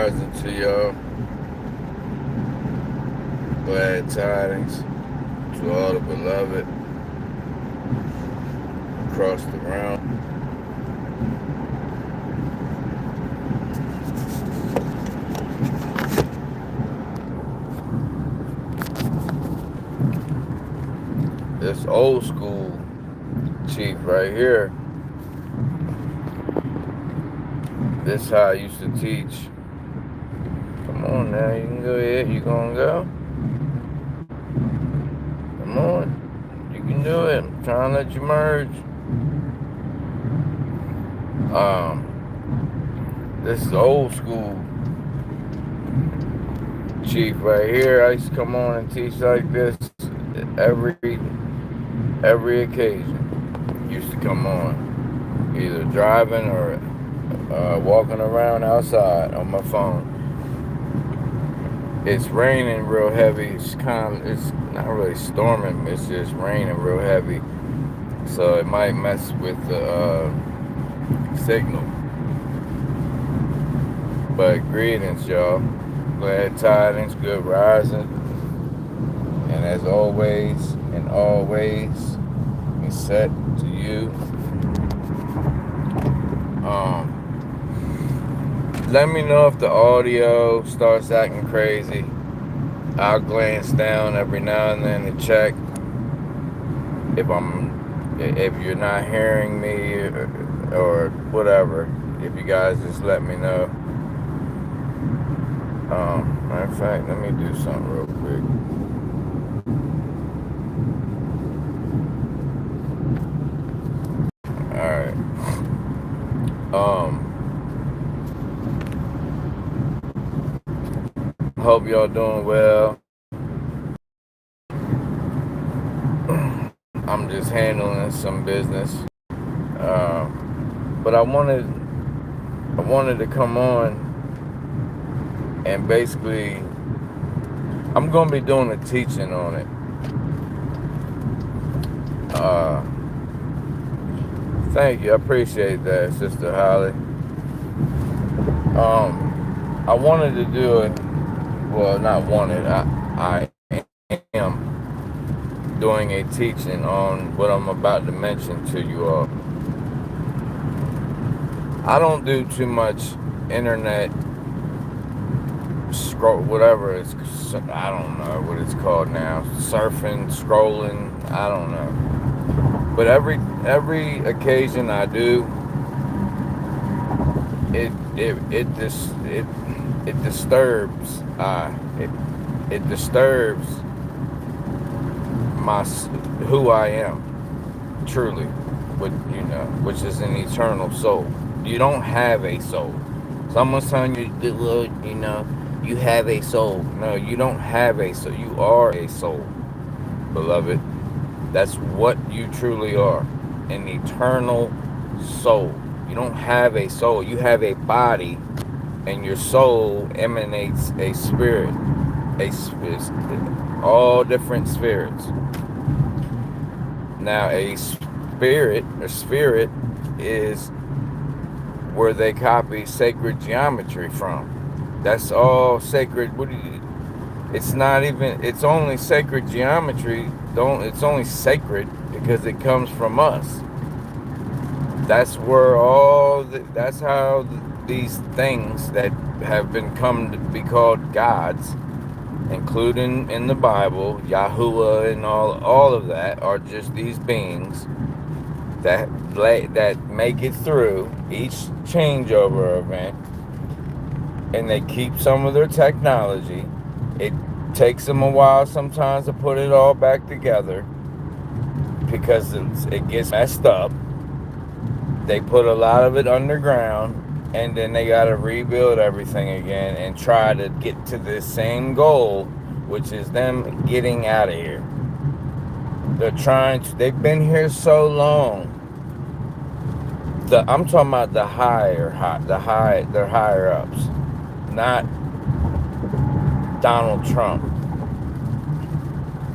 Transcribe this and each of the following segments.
rising to y'all. Glad tidings to all the beloved across the realm. This old school chief right here, this how I used to teach. Come on now, you can go ahead, you gonna go? Come on, you can do it. I'm trying to let you merge. This is old school chief right here. I used to come on and teach like this every occasion. Used to come on, either driving or walking around outside on my phone. It's raining real heavy. It's not really storming. It's just raining real heavy, so it might mess with the signal. But greetings, y'all. Glad tidings, good rising. And as always, and always, it's set to you. Let me know if the audio starts acting crazy. I'll glance down every now and then to check if you're not hearing me or whatever. If you guys just let me know. Matter of fact, let me do something real quick. Alright. Hope y'all doing well. I'm just handling some business. But I wanted to come on and basically I'm gonna be doing a teaching on it. Thank you, I appreciate that, Sister Holly. I wanted to do it. Well, not wanted. I am doing a teaching on what I'm about to mention to you all. I don't do too much internet scroll, whatever it's, I don't know what it's called now. Surfing, scrolling, I don't know. But every occasion I do, it disturbs it disturbs my who I am truly, which is an eternal soul. You don't have a soul. Someone's telling you, well, you have a soul. No, you don't have a soul. You are a soul, beloved. That's what you truly are, an eternal soul. You don't have a soul. You have a body, and your soul emanates a spirit, all different spirits. Now, a spirit is where they copy sacred geometry from. That's all sacred. It's not even. It's only sacred geometry. It's only sacred because it comes from us. That's where that's how these things that have been come to be called gods, including in the Bible, Yahuwah and all of that, are just these beings that make it through each changeover event, and they keep some of their technology. It takes them a while sometimes to put it all back together because it gets messed up. They put a lot of it underground, and then they got to rebuild everything again and try to get to the same goal, which is them getting out of here. They've been here so long. I'm talking about their higher ups, not Donald Trump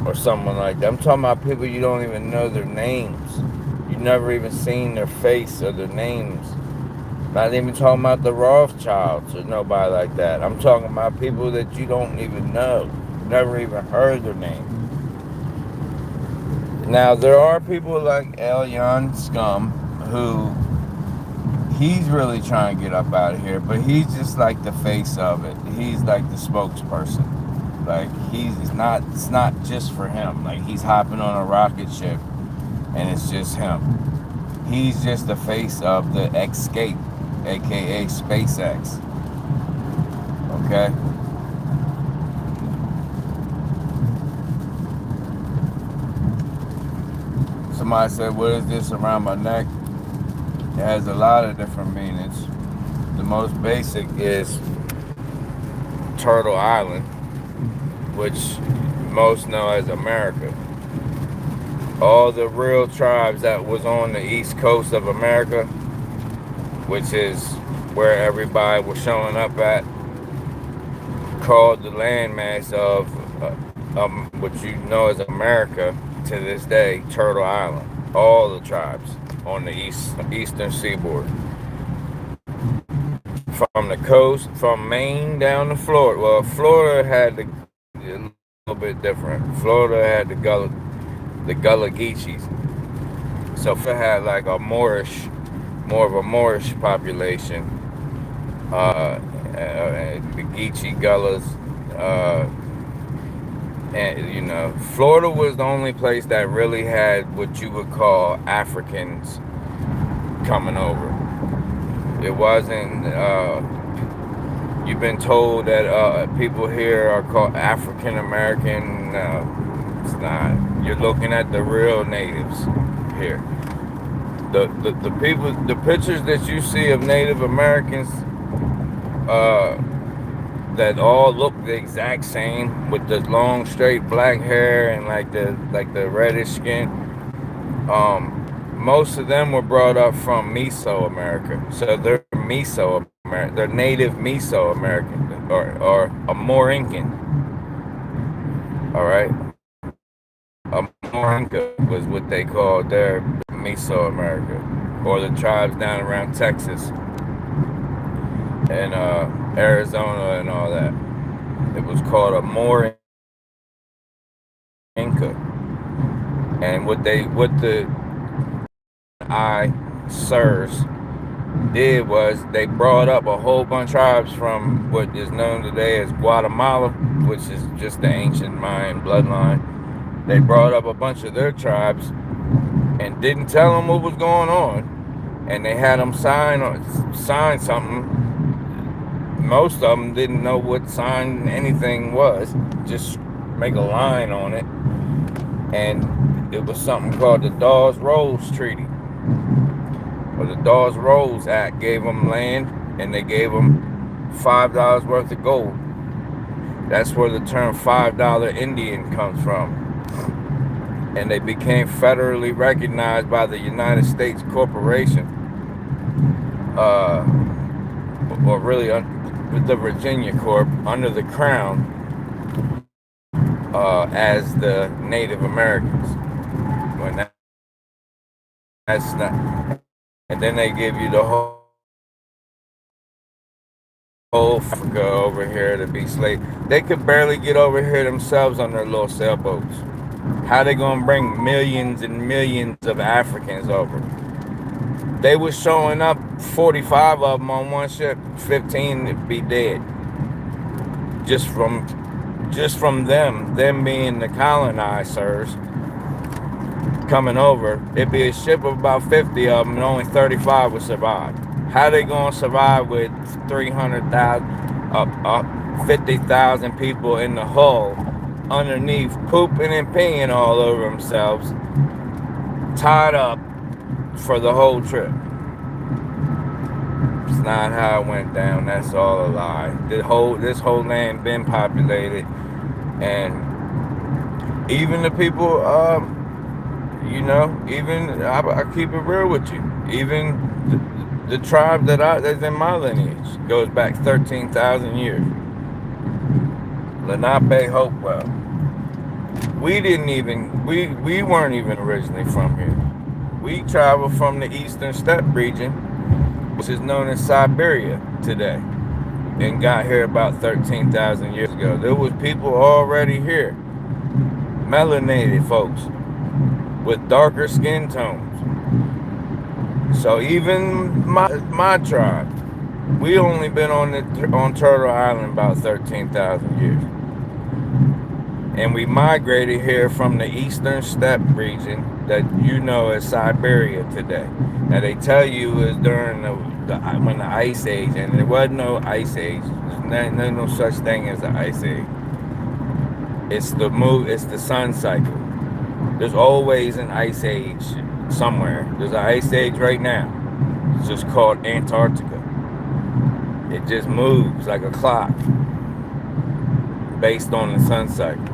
or someone like that. I'm talking about people you don't even know their names. You've never even seen their face or their names. Not even talking about the Rothschilds or nobody like that. I'm talking about people that you don't even know, never even heard their name. Now there are people like Elyon Scum who he's really trying to get up out of here, but he's just like the face of it. He's like the spokesperson. Like he's not. It's not just for him. Like he's hopping on a rocket ship, and it's just him. He's just the face of the Escape, aka SpaceX. Okay. Somebody said, "What is this around my neck?" It has a lot of different meanings. The most basic is Turtle Island, which most know as America. All the real tribes that was on the east coast of America, which is where everybody was showing up at, called the landmass of what you know as America to this day, Turtle Island. All the tribes on the eastern seaboard, from the coast, from Maine down to Florida. Well, Florida had a little bit different. Florida had the Gullah Geechees. So Florida had like a more of a Moorish population. The Geechee Gullahs. And Florida was the only place that really had what you would call Africans coming over. It wasn't. You've been told that people here are called African American. It's not. You're looking at the real natives here. The people, the pictures that you see of Native Americans, that all look the exact same with the long straight black hair and like the reddish skin. Most of them were brought up from Mesoamerica, so they're Mesoamerican. They're native Mesoamerican or a Morincan. All right, a Morinca was what they called their Mesoamerica, or the tribes down around Texas and Arizona and all that. It was called a Morinca, and what the I sirs did was they brought up a whole bunch of tribes from what is known today as Guatemala, which is just the ancient Mayan bloodline. They brought up a bunch of their tribes and didn't tell them what was going on, and they had them sign something. Most of them didn't know what sign anything was, just make a line on it, and it was something called the Dawes-Rolls Treaty. Well, the Dawes-Rolls Act gave them land, and they gave them $5 worth of gold. That's where the term $5 Indian comes from. And they became federally recognized by the United States Corporation, or really the Virginia Corp, under the Crown, as the Native Americans. When that's not. And then they give you the whole Africa over here to be slave. They could barely get over here themselves on their little sailboats. How they gonna bring millions and millions of Africans over? They was showing up, 45 of them on one ship, 15 would be dead. Just from them being the colonizers coming over. It'd be a ship of about 50 of them, and only 35 would survive. How they gonna survive with 50,000 people in the hull, underneath, pooping and peeing all over themselves, tied up for the whole trip? It's not how it went down. That's all a lie. This whole land been populated, and even the people, even I keep it real with you. Even the tribe that's in my lineage goes back 13,000 years. Lenape Hopewell. We weren't even originally from here. We traveled from the eastern steppe region which is known as Siberia today, and got here about 13,000 years ago. There was people already here, melanated folks with darker skin tones. So even my tribe, we only been on Turtle Island about 13,000 years, and we migrated here from the eastern steppe region that you know as Siberia today. Now they tell you it was during when the ice age, and there was no ice age. There's no such thing as an ice age. It's the sun cycle. There's always an ice age somewhere. There's an ice age right now. It's just called Antarctica. It just moves like a clock based on the sun cycle.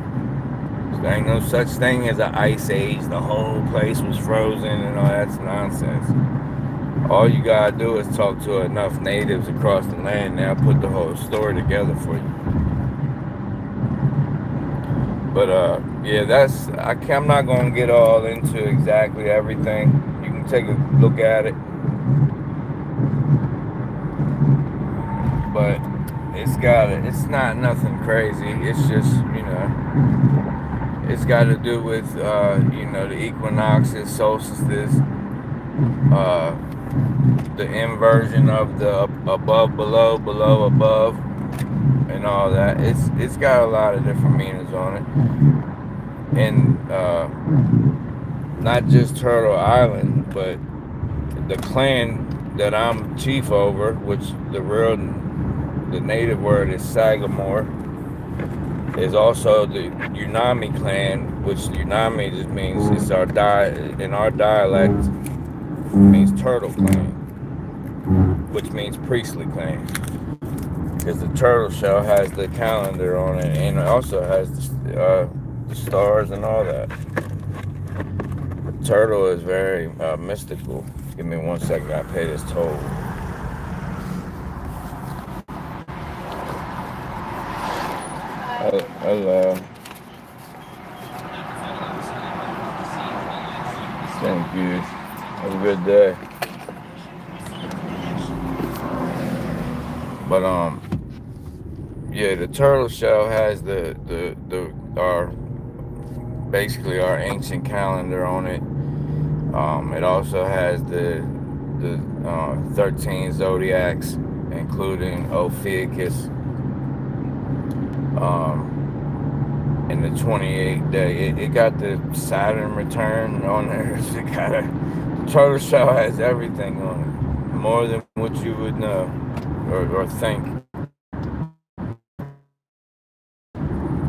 There ain't no such thing as an ice age. The whole place was frozen and all that's nonsense. All you gotta do is talk to enough natives across the land. They'll put the whole story together for you. But yeah, I'm not gonna get all into exactly everything. You can take a look at it, but it's not nothing crazy. It's just, it's got to do with the equinoxes, solstices, the inversion of the above, below, below, above, and all that. It's got a lot of different meanings on it, and not just Turtle Island, but the clan that I'm chief over, which the native word is Sagamore, is also the Unami clan, which Unami just means in our dialect means turtle clan, which means priestly clan, because the turtle shell has the calendar on it, and it also has the stars and all that. The turtle is very mystical. Give me 1 second, I pay this toll. Hello. Thank you. Have a good day. But yeah, the turtle shell has basically our ancient calendar on it. It also has the 13 zodiacs, including Ophiuchus. In the 28th day, it got the Saturn return on there. The turtle shell has everything on it, more than what you would know or think.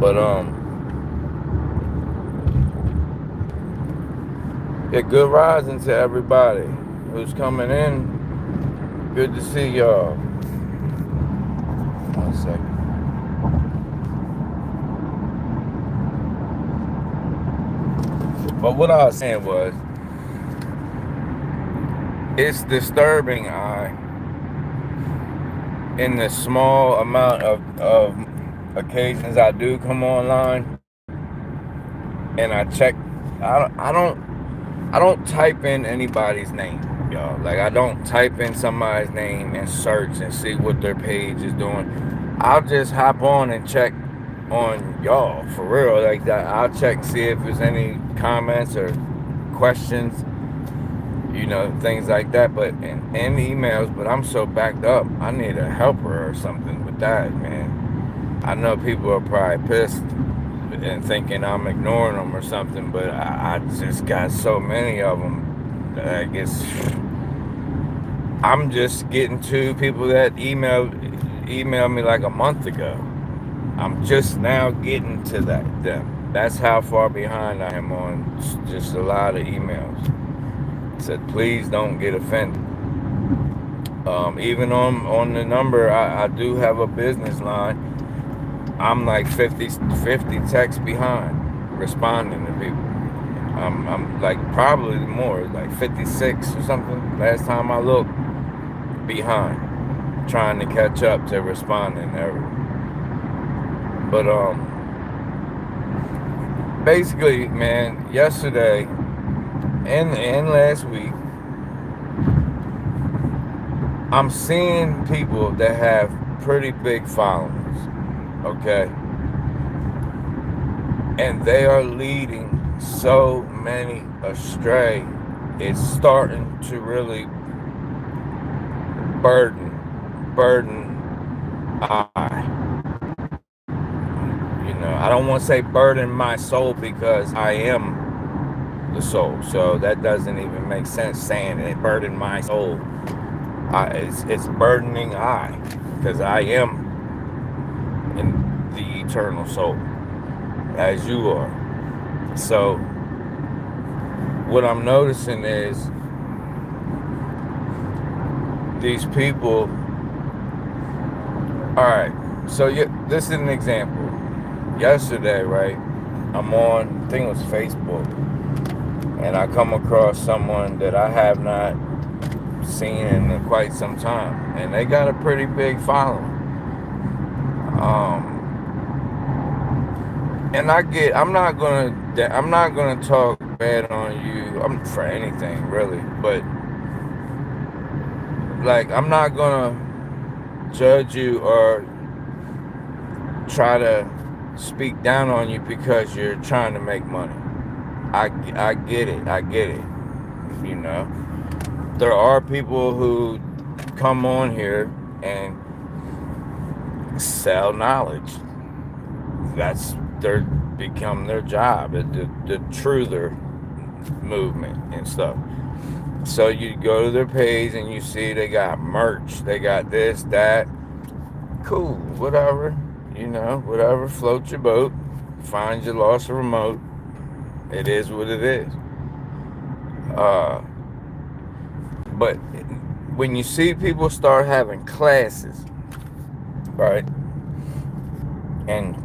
But yeah, good rising to everybody who's coming in. Good to see y'all. 1 second. But what I was saying was, it's disturbing in the small amount of occasions I do come online and I check. I don't type in anybody's name, y'all. Like, I don't type in somebody's name and search and see what their page is doing. I'll just hop on and check on y'all, for real, like that. I'll check and see if there's any comments or questions, things like that, but and emails. But I'm so backed up, I need a helper or something with that, man. I know people are probably pissed and thinking I'm ignoring them or something, but I just got so many of them that I guess I'm just getting to people that emailed me like a month ago. I'm just now getting to them. That's how far behind I am on just a lot of emails. Said, please don't get offended. Even on the number, I do have a business line. I'm like 50 texts behind responding to people. I'm like probably more, like 56 or something. Last time I looked, behind, trying to catch up to responding to everyone. But basically, man, yesterday and last week, I'm seeing people that have pretty big followings, okay? And they are leading so many astray. It's starting to really burden I don't want to say burden my soul because I am the soul. So that doesn't even make sense saying it burden my soul. It's burdening I because I am in the eternal soul as you are. So what I'm noticing is these people. All right. So this is an example. Yesterday, right? I'm on, I think it was Facebook, and I come across someone that I have not seen in quite some time, and they got a pretty big following. And I'm not gonna talk bad on you. For anything really, but like I'm not gonna judge you or try to speak down on you because you're trying to make money. I get it. I get it. You know, there are people who come on here and sell knowledge. That's become their job. The truther movement and stuff. So you go to their page and you see they got merch. They got this, that. Cool, whatever. Whatever floats your boat. Find your lost remote. It is what it is. But when you see people start having classes, right? And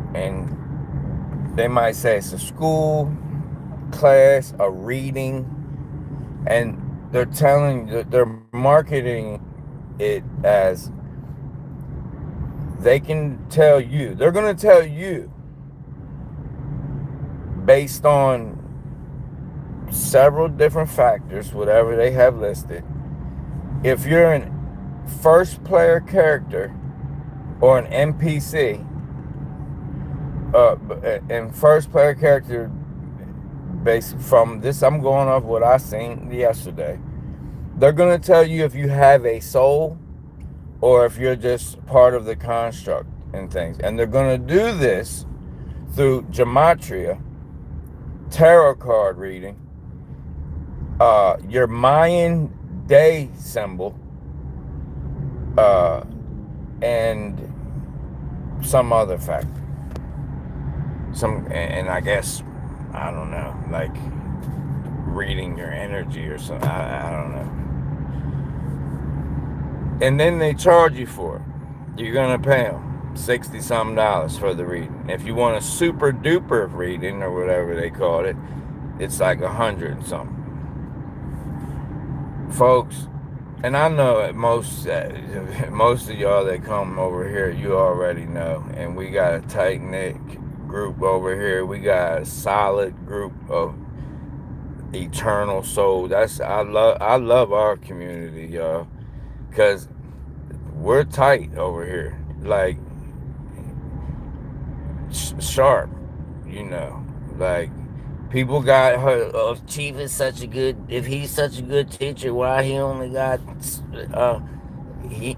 they might say it's a school class, a reading, and they're marketing it as they can tell you. They're going to tell you based on several different factors, whatever they have listed. If you're an first player character or an NPC, and first player character, based from this, I'm going off what I seen yesterday. They're going to tell you if you have a soul or if you're just part of the construct and things. And they're going to do this through gematria, tarot card reading, your Mayan day symbol, and some other factor. And I guess, I don't know, like reading your energy or something. I don't know. And then they charge you for it. You're gonna pay them $60-something for the reading. If you want a super duper reading or whatever they call it, it's like 100 and something. Folks, and I know that most of y'all that come over here, you already know. And we got a tight knit group over here. We got a solid group of eternal soul. I love our community, y'all, because we're tight over here, like sharp, like people got her. Oh, Chief is such a good. If he's such a good teacher, why he only got he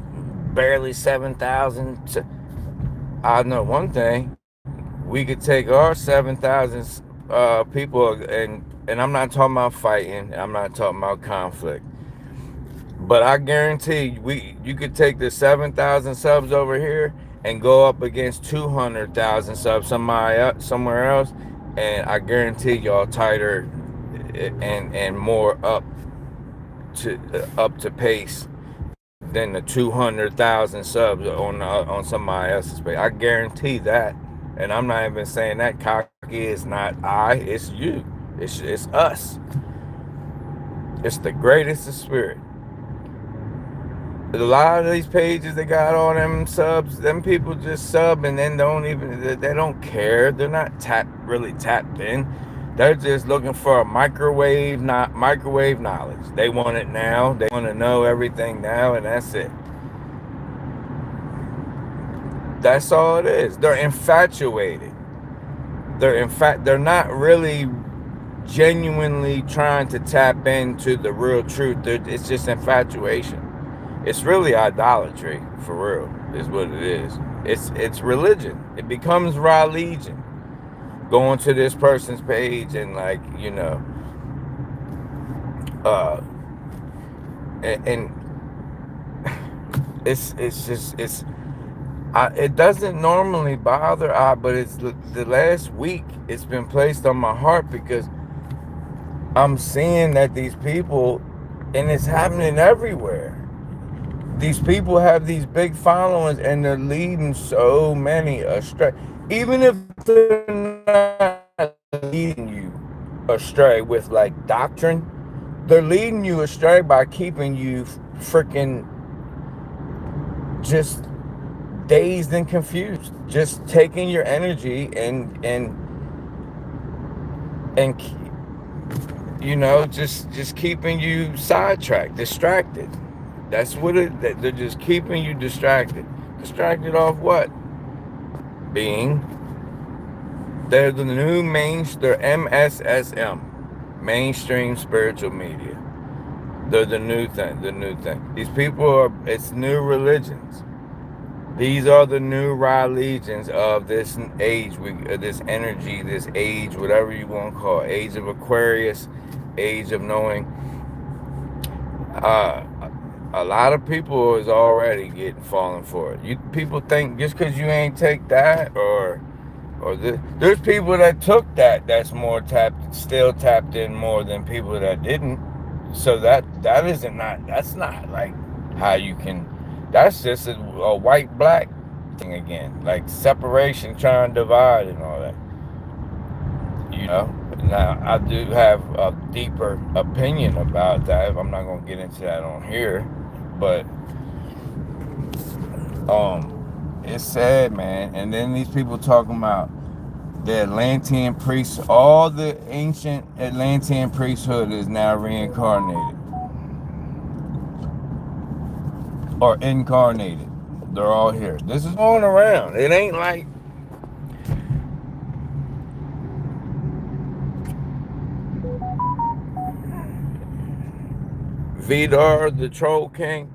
barely 7,000? I know one thing. We could take our 7,000 people, and I'm not talking about fighting. I'm not talking about conflict. But I guarantee you could take the 7,000 subs over here and go up against 200,000 subs somewhere else, and I guarantee y'all tighter and more up to pace than the 200,000 subs on somebody else's page. I guarantee that. And I'm not even saying that. Cocky is not I, it's you. It's us. It's the greatest of spirit. A lot of these pages that got all them subs, them people just sub and then they don't care. They're not really tapped in. They're just looking for a microwave knowledge. They want it now. They want to know everything now, and that's it. That's all it is. They're infatuated. They're not really genuinely trying to tap into the real truth. It's just infatuation. It's really idolatry, for real, is what it is. It's religion. It becomes religion. Going to this person's page and like, uh and it's just it doesn't normally bother I, but it's the last week it's been placed on my heart because I'm seeing that these people, and it's happening everywhere. These people have these big followings and they're leading so many astray. Even if they're not leading you astray with like doctrine, they're leading you astray by keeping you freaking just dazed and confused, just taking your energy and just keeping you sidetracked, distracted. That's what they're just keeping you distracted off what? Being they're the new they're MSSM, mainstream spiritual media. They're the new thing. These people it's new religions. These are the new religions of this age, this energy, this age, whatever you want to call it, age of Aquarius, age of knowing. A lot of people is already getting fallen for it. People think just because you ain't take that there's people that took that's more still tapped in more than people that didn't. So that's not like how you can. That's just a white black thing again, like separation, trying to divide and all that. Now I do have a deeper opinion about that. I'm not gonna get into that on here, but it's sad, man. And then these people talking about the Atlantean priests, all the ancient Atlantean priesthood is now reincarnated or incarnated. They're all here. This is going around. It ain't like Vidar, the Troll King.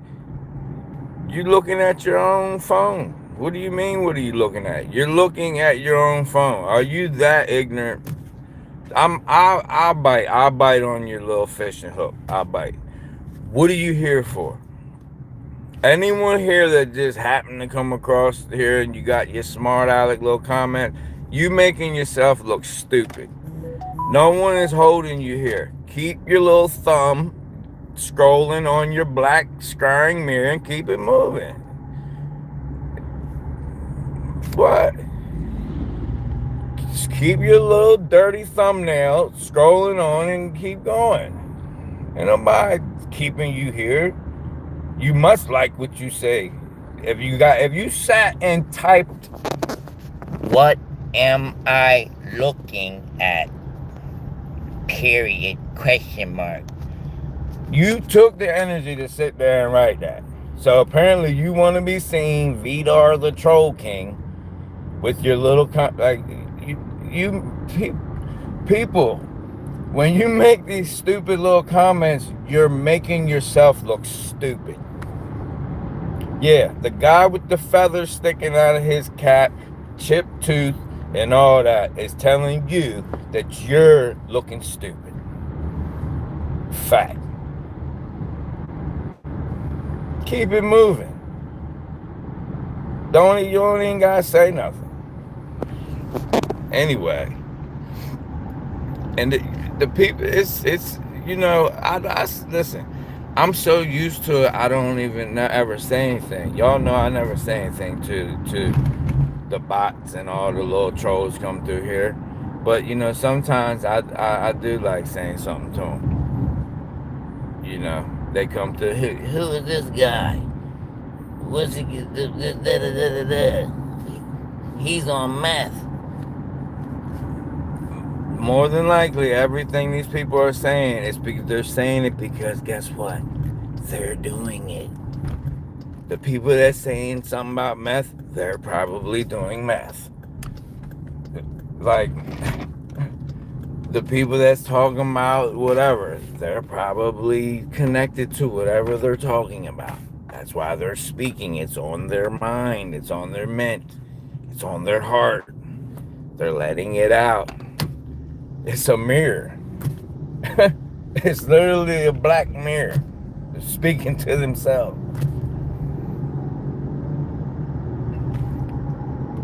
You looking at your own phone. What do you mean, what are you looking at? You're looking at your own phone. Are you that ignorant? I'll bite on your little fishing hook. I'll bite. What are you here for? Anyone here that just happened to come across here and you got your smart aleck little comment, you making yourself look stupid. No one is holding you here. Keep your little thumb scrolling on your black scrying mirror and keep it moving. What? Just keep your little dirty thumbnail scrolling on and keep going. Ain't nobody keeping you here. You must like what you say. If you sat and typed, "What am I looking at? Period, question mark." You took the energy to sit there and write that. So apparently you want to be seen, Vidar the Troll King, with your little people. When you make these stupid little comments, you're making yourself look stupid. Yeah, the guy with the feathers sticking out of his cap, chipped tooth, and all that is telling you that you're looking stupid. Fact. Keep it moving. You don't even gotta say nothing. Anyway, and the people, it's I listen. I'm so used to it. I don't even ever say anything. Y'all know I never say anything to the bots and all the little trolls come through here. But sometimes I do like saying something to them. They come to, who is this guy? What's he? He's on meth. More than likely, everything these people are saying is because they're saying it because guess what? They're doing it. The people that's saying something about meth, they're probably doing meth. Like, the people that's talking about whatever, they're probably connected to whatever they're talking about. That's why they're speaking. It's on their mind, it's on their ment, it's on their heart. They're letting it out. It's a mirror. It's literally a black mirror speaking to themselves.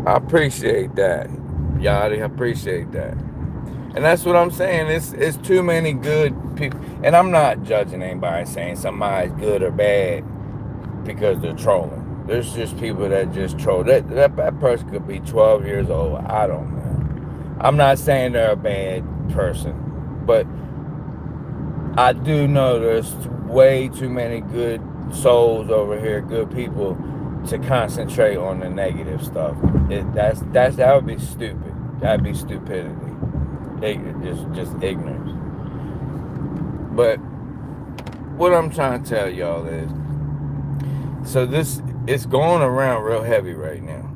I appreciate that, Yachty. I appreciate that. And that's what I'm saying. It's too many good people. And I'm not judging anybody saying somebody's good or bad because they're trolling. There's just people that just troll. That person could be 12 years old. I don't know. I'm not saying they're a bad person. But I do know there's way too many good souls over here, good people, to concentrate on the negative stuff. That would be stupid. That'd be stupidity. Just ignorance. But what I'm trying to tell y'all is, so this it's going around real heavy right now.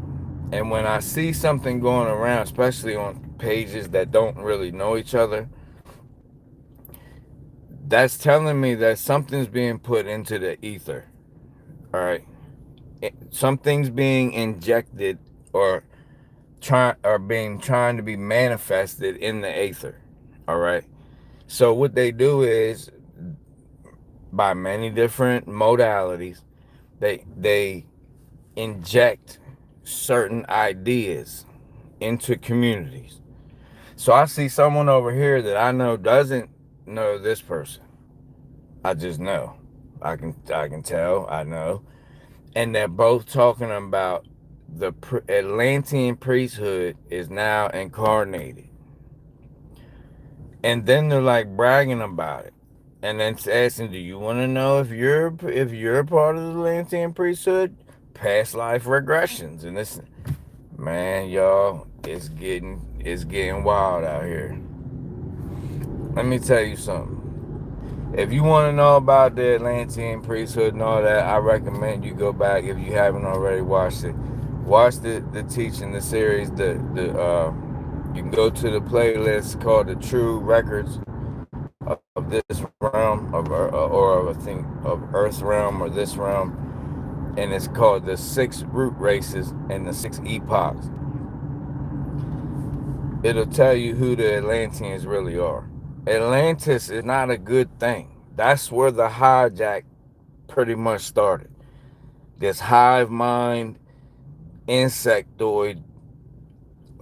And when I see something going around, especially on pages that don't really know each other, that's telling me that something's being put into the ether. All right, something's being injected or trying to be manifested in the ether. All right. So what they do is, by many different modalities, they inject certain ideas into communities. So I see someone over here that I know doesn't know this person. I just know. I can tell. I know. And they're both talking about the Atlantean priesthood is now incarnated. And then they're like bragging about it. And then asking, do you want to know if you're part of the Atlantean priesthood? Past life regressions. And this, man, y'all, it's getting wild out here. Let me tell you something. If you want to know about the Atlantean priesthood and all that, I recommend you go back, if you haven't already watched it. Watch the teaching, the series. You can go to the playlist called "The True Records of This Realm," or I think of Earth Realm or this realm, and it's called "The Six Root Races and the Six Epochs." It'll tell you who the Atlanteans really are. Atlantis is not a good thing. That's where the hijack pretty much started. This hive mind, insectoid,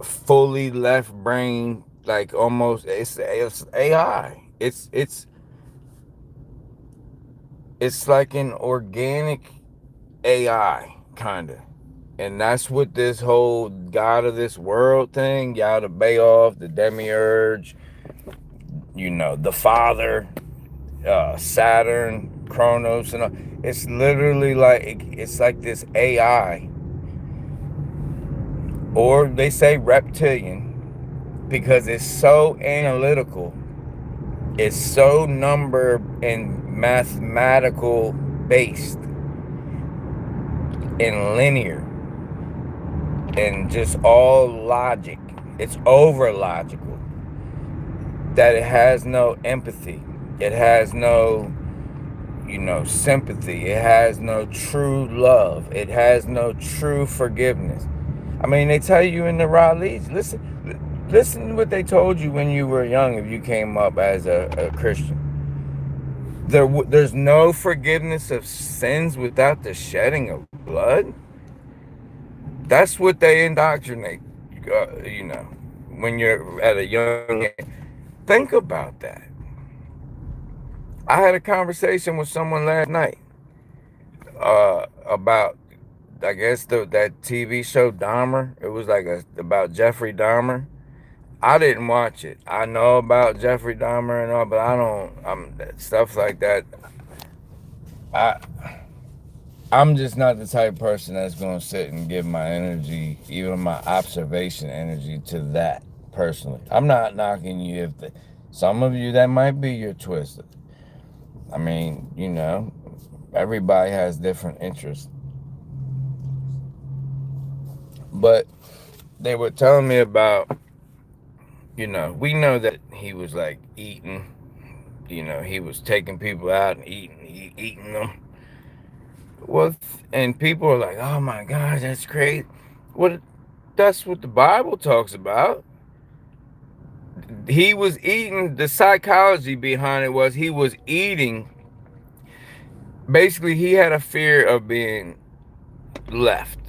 fully left brain, like almost it's AI. It's like an organic AI kind of. And that's what this whole God of this world thing, Yada Bayoff, the demiurge, the Father, Saturn, Kronos, and all. It's literally it's like this AI, or they say reptilian, because it's so analytical, it's so number and mathematical based and linear and just all logic. It's over logical, that it has no empathy. It has no, sympathy. It has no true love. It has no true forgiveness. I mean, they tell you in the Raleigh, listen to what they told you when you were young, if you came up as a Christian. There's no forgiveness of sins without the shedding of blood. That's what they indoctrinate, when you're at a young age. Think about that. I had a conversation with someone last night about, I guess, that TV show Dahmer. It was like about Jeffrey Dahmer. I didn't watch it. I know about Jeffrey Dahmer and all, but I don't. Stuff like that. I I'm just not the type of person that's gonna sit and give my energy, even my observation energy, to that personally. I'm not knocking you if some of you, that might be your twist. I mean, everybody has different interests. But they were telling me about, we know that he was like eating, he was taking people out and eating them. Well, and people are like, oh my gosh, that's crazy. What? That's what the Bible talks about. He was eating, the psychology behind it was he was eating. Basically, he had a fear of being left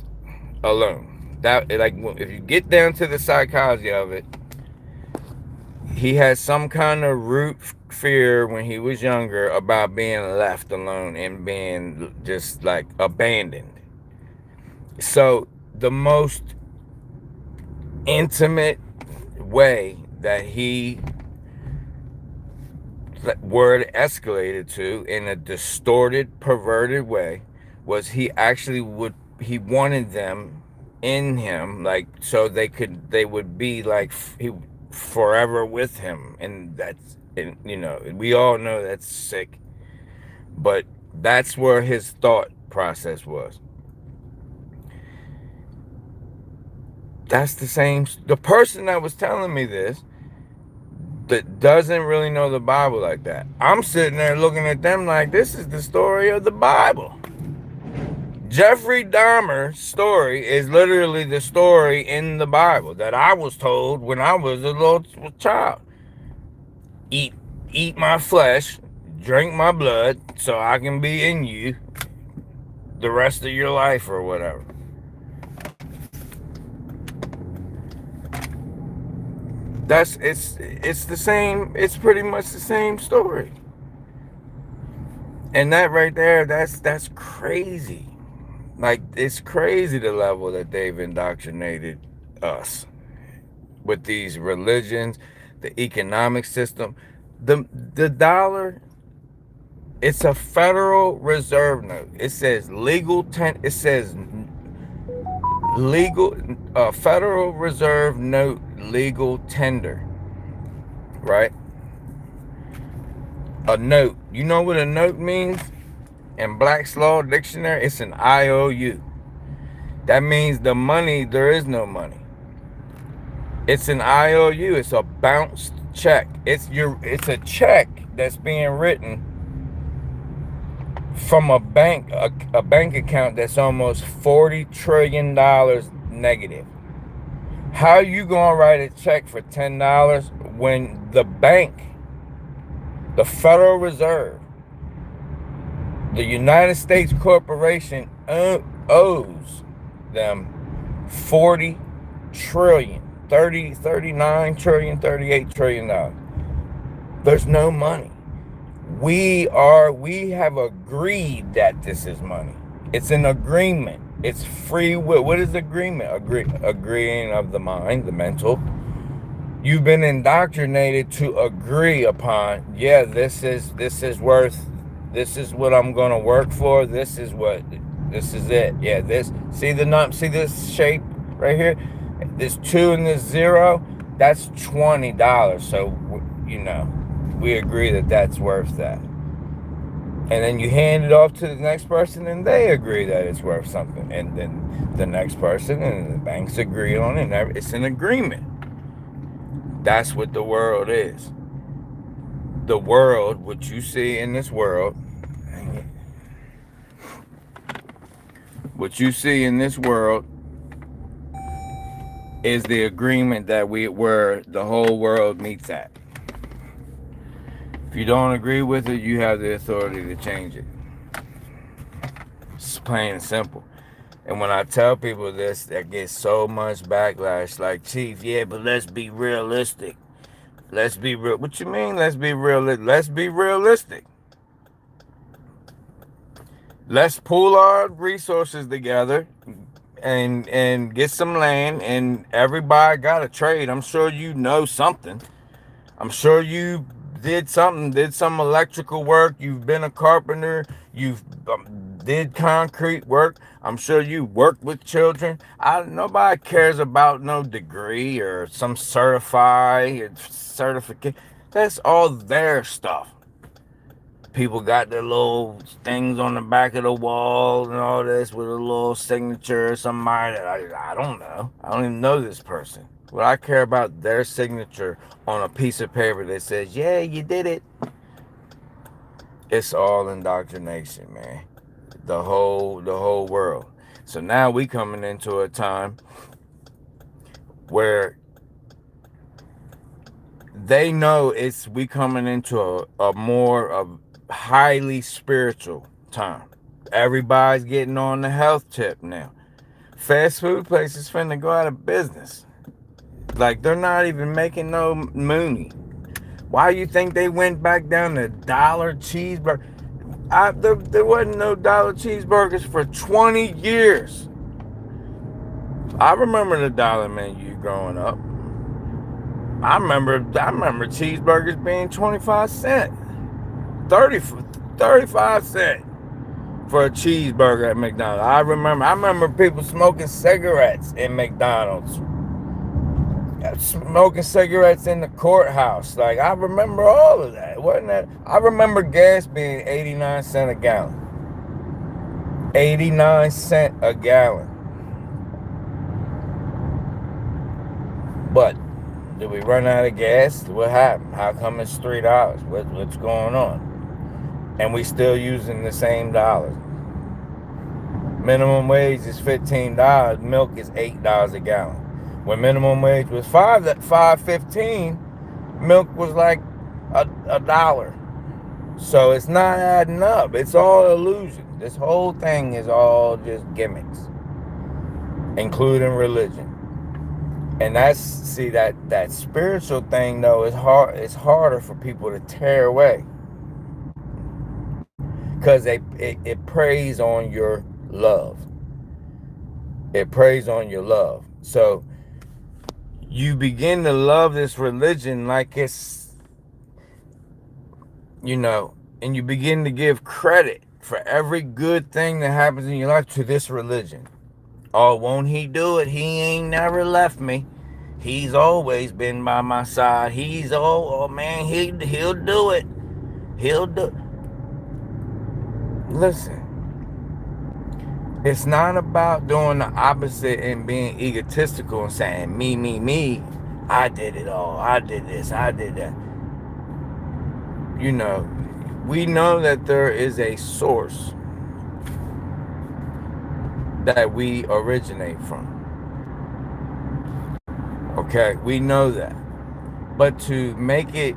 alone. That, like, if you get down to the psychology of it, he had some kind of root fear when he was younger about being left alone and being just like abandoned. So the most intimate way that he word escalated to in a distorted, perverted way was he wanted them in him, like, so they would be like he forever with him. And we all know that's sick, but that's where his thought process was. That's the person that was telling me this that doesn't really know the Bible like that. I'm sitting there looking at them like, this is the story of the Bible. Jeffrey Dahmer's story is literally the story in the Bible that I was told when I was a little child. Eat my flesh, drink my blood, so I can be in you the rest of your life or whatever. It's the same. It's pretty much the same story. And that right there, that's crazy. Like, it's crazy the level that they've indoctrinated us with these religions, the economic system. The dollar, it's a Federal Reserve note. It says legal Federal Reserve note legal tender, right? A note. You know what a note means? In Black's Law Dictionary, it's an IOU. That means the money, there is no money. It's an IOU. It's a bounced check. It's a check that's being written from a bank account that's almost $40 trillion negative. How you gonna write a check for $10 when the bank, the Federal Reserve, the United States Corporation owes them 40 trillion, 39 trillion, 38 trillion dollars? There's no money. We have agreed that this is money. It's an agreement. It's free will. What is agreement? Agreeing of the mind, the mental. You've been indoctrinated to agree upon, yeah, this is worth, this is what I'm going to work for. This is it. Yeah, see this shape right here? This 2 and this 0, that's $20. So, we agree that that's worth that. And then you hand it off to the next person and they agree that it's worth something. And then the next person and the banks agree on it. And it's an agreement. That's what the world is. The world, what you see in this world, is the agreement that where the whole world meets at. If you don't agree with it, you have the authority to change it. It's plain and simple. And when I tell people this, I get so much backlash. Like, Chief, yeah, but let's be realistic. Let's be real. What you mean, let's be realistic? Let's be realistic. Let's pool our resources together and get some land, and everybody got a trade. I'm sure you know something. I'm sure you did some electrical work. You've been a carpenter. You've did concrete work. I'm sure you worked with children. Nobody cares about no degree or some certificate. That's all their stuff. People got their little things on the back of the wall and all this with a little signature or somebody that I don't know. I don't even know this person. But I care about their signature on a piece of paper that says, yeah, you did it. It's all indoctrination, man. The whole world. So now we coming into a time where they know we coming into a more of highly spiritual time. Everybody's getting on the health tip now. Fast food places finna go out of business. Like they're not even making no money. Why you think they went back down to dollar cheeseburger? There wasn't no dollar cheeseburgers for 20 years. I remember the dollar menu growing up. I remember cheeseburgers being 25 cents, 30, 35 cents for a cheeseburger at McDonald's. I remember people smoking cigarettes in McDonald's, smoking cigarettes in the courthouse. Like, I remember all of that. Wasn't that? I remember gas being 89 cents a gallon. 89 cents a gallon. But did we run out of gas? What happened? How come it's $3? What's going on? And we still using the same dollars. Minimum wage is $15. Milk is $8 a gallon. When minimum wage was $5.15, milk was like a dollar. So it's not adding up. It's all illusion. This whole thing is all just gimmicks, including religion. And that spiritual thing though is hard. It's harder for people to tear away because it preys on your love. It preys on your love. So you begin to love this religion like it's, and you begin to give credit for every good thing that happens in your life to this religion. Oh, won't he do it? He ain't never left me. He's always been by my side. Oh man, he'll do it. He'll do. Listen, it's not about doing the opposite and being egotistical and saying me, me, me. I did it all. I did this. I did that. We know that there is a source that we originate from. Okay, we know that. But to make it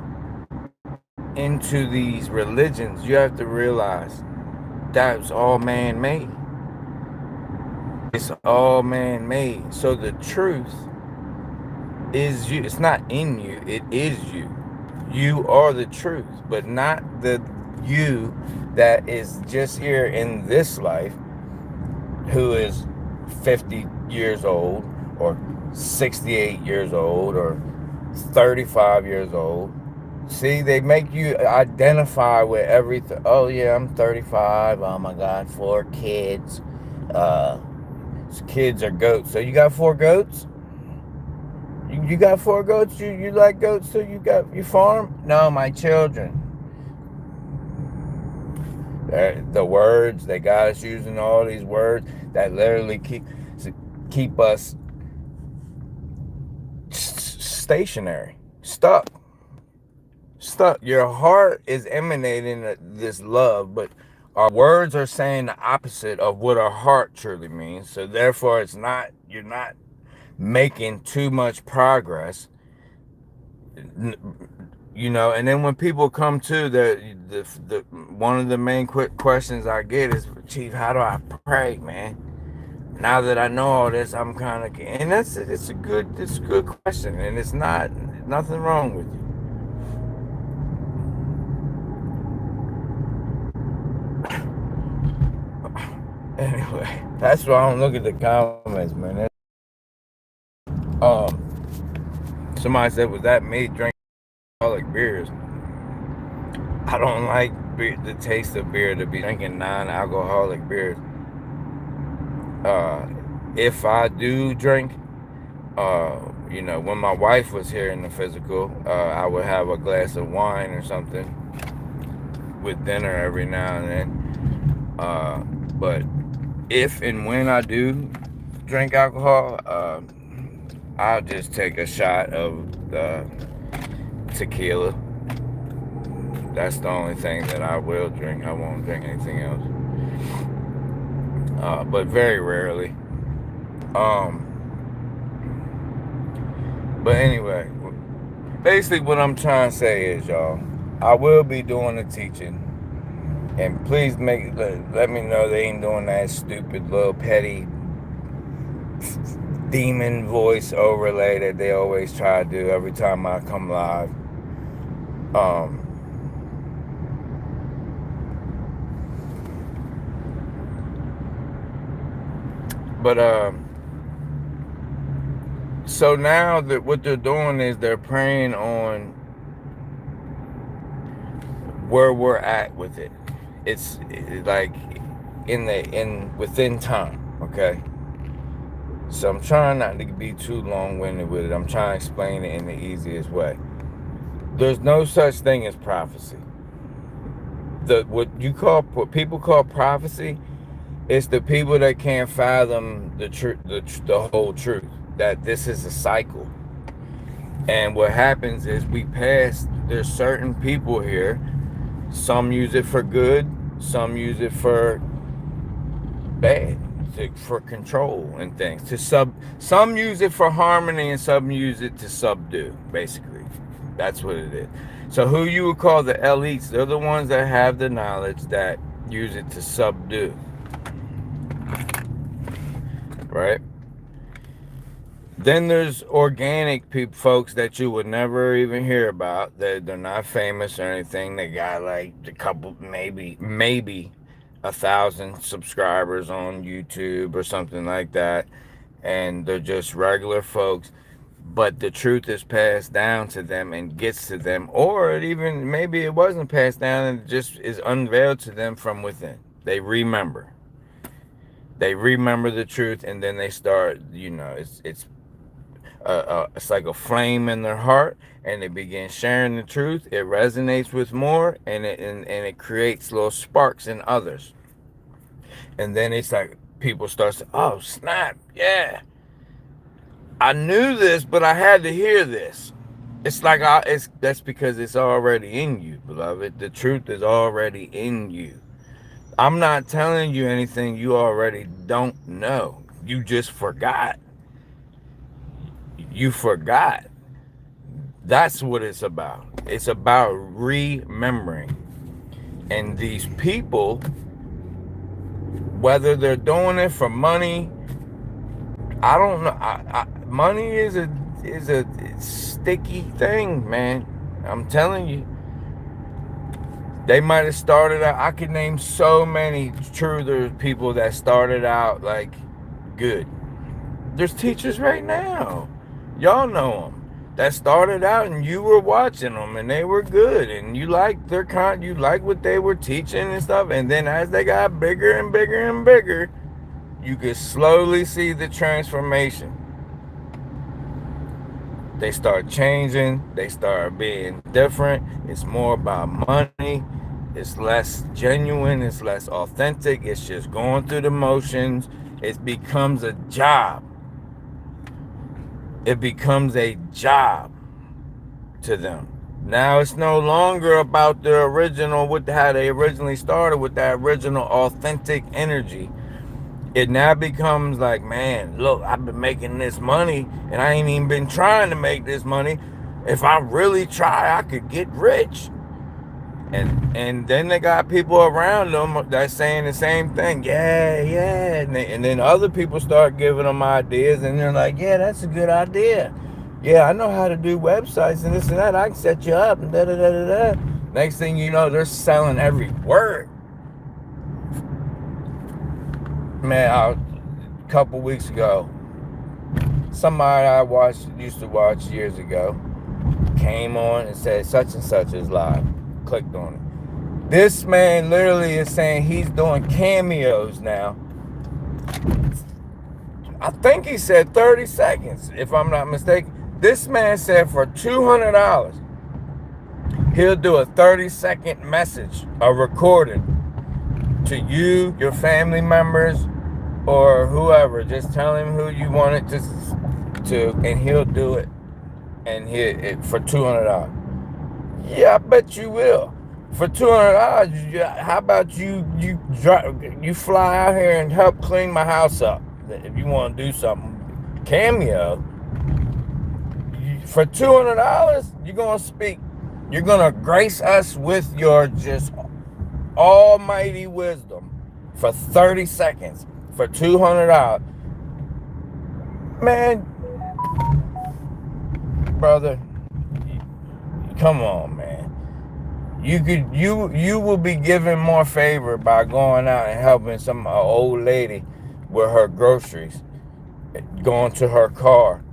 into these religions, you have to realize that's all man-made. It's all man-made. So the truth is you. It's not in you. It is you. You are the truth, but not the you that is just here in this life, who is 50 years old or 68 years old or 35 years old. See, they make you identify with everything. Oh yeah, I'm 35. Oh my God, 4 kids. Kids are goats. So you got 4 goats? You got 4 goats? You like goats? So you farm? No, my children. The words they got us using all these words that literally keep us stationary, stuck. Your heart is emanating this love, but our words are saying the opposite of what our heart truly means. So therefore, you're not making too much progress. And then when people come to the one of the main quick questions I get is, Chief, how do I pray, man? Now that I know all this, I'm kind of, and it's a good question, and it's nothing wrong with you. Anyway, that's why I don't look at the comments, man. Somebody said, was that me drinking alcoholic beers? I don't like the taste of beer to be drinking non-alcoholic beers. If I do drink, when my wife was here in the physical, I would have a glass of wine or something. with dinner every now and then. But if and when I do drink alcohol, I'll just take a shot of tequila. That's the only thing that I will drink. I won't drink anything else. But very rarely. Um, but anyway, basically what I'm trying to say is, y'all, I will be doing the teaching. And please let me know they ain't doing that stupid little petty demon voice overlay that they always try to do every time I come live. But so now that what they're doing is they're preying on where we're at with it. It's like within time, okay? So I'm trying not to be too long-winded with it. I'm trying to explain it in the easiest way. There's no such thing as prophecy. What people call prophecy, it's the people that can't fathom the whole truth, that this is a cycle. And what happens is there's certain people here, some use it for good, some use it for bad, for control and things. Some use it for harmony and some use it to subdue, basically. That's what it is. So who you would call the elites, they're the ones that have the knowledge that use it to subdue. Right? Then there's organic folks that you would never even hear about. They're not famous or anything. They got like a couple, maybe 1,000 subscribers on YouTube or something like that. And they're just regular folks. But the truth is passed down to them and gets to them. Or maybe it wasn't passed down and it just is unveiled to them from within. They remember. They remember the truth, and then they start, it's like a flame in their heart, and they begin sharing the truth. It resonates with more, and it creates little sparks in others. And then it's like people start saying, "Oh snap, yeah, I knew this, but I had to hear this." It's like that's because it's already in you, beloved. The truth is already in you. I'm not telling you anything you already don't know. You just forgot. You forgot. That's what it's about. It's about remembering. And these people, whether they're doing it for money, I don't know. Money is a sticky thing, man. I'm telling you. They might have started out, I could name so many truthers, people that started out like good. There's teachers right now, y'all know them, that started out and you were watching them and they were good and you liked you liked what they were teaching and stuff. And then as they got bigger and bigger and bigger, you could slowly see the transformation. They start changing. They start being different. It's more about money. It's less genuine. It's less authentic. It's just going through the motions. It becomes a job. It becomes a job to them. Now it's no longer about the original, how they originally started with that original authentic energy. It now becomes like, man, look, I've been making this money and I ain't even been trying to make this money. If I really try, I could get rich. And then they got people around them that's saying the same thing. Yeah. And then other people start giving them ideas and they're like, yeah, that's a good idea. Yeah, I know how to do websites and this and that. I can set you up and da-da-da-da-da. Next thing you know, they're selling every word. Man, a couple weeks ago, somebody I used to watch years ago, came on and said such and such is live. Clicked on it. This man literally is saying he's doing cameos now. I think he said 30 seconds, if I'm not mistaken. This man said for $200, He'll do a 30-second message, a recording to you, your family members, or whoever. Just tell him who you want it to, and he'll do it, and it for $200. Yeah, I bet you will. For $200, how about you fly out here and help clean my house up? If you want to do something, cameo. For $200, you're gonna speak. You're gonna grace us with your just almighty wisdom for 30 seconds for $200. Man, brother, come on, man. You will be given more favor by going out and helping some old lady with her groceries, going to her car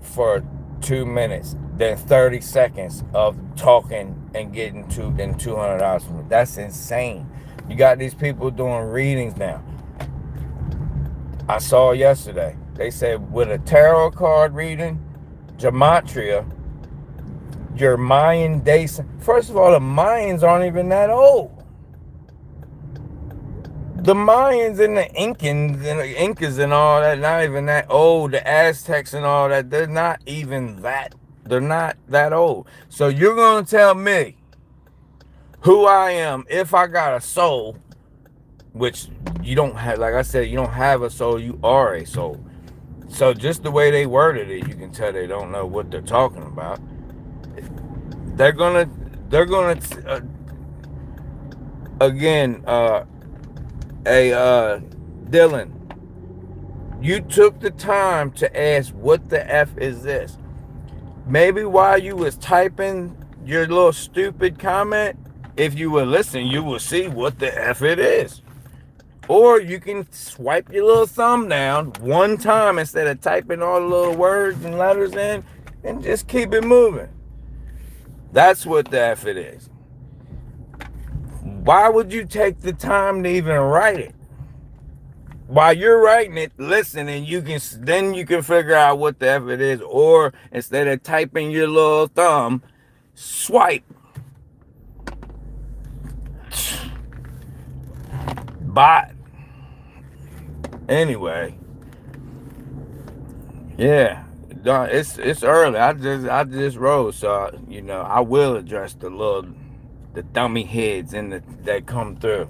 for 2 minutes than 30 seconds of talking and getting $200 from it. That's insane. You got these people doing readings now. I saw yesterday, they said with a tarot card reading, gematria, your Mayan days. First of all, the Mayans aren't even that old. The Mayans and the Incas and all that, not even that old. The Aztecs and all that, they're not even that. They're not that old. So you're gonna tell me who I am if I got a soul, which you don't have. Like I said, you don't have a soul. You are a soul. So just the way they worded it, you can tell they don't know what they're talking about. They're gonna again, Dylan, you took the time to ask what the F is this. Maybe while you was typing your little stupid comment, if you were listening, you will see what the F it is. Or you can swipe your little thumb down one time instead of typing all the little words and letters in, and just keep it moving. That's what the F it is. Why would you take the time to even write it? While you're writing it, listen, and you can figure out what the F it is. Or instead of typing your little thumb, swipe. Bot. Anyway, yeah, it's early. I just rose, so I will address the dummy heads that come through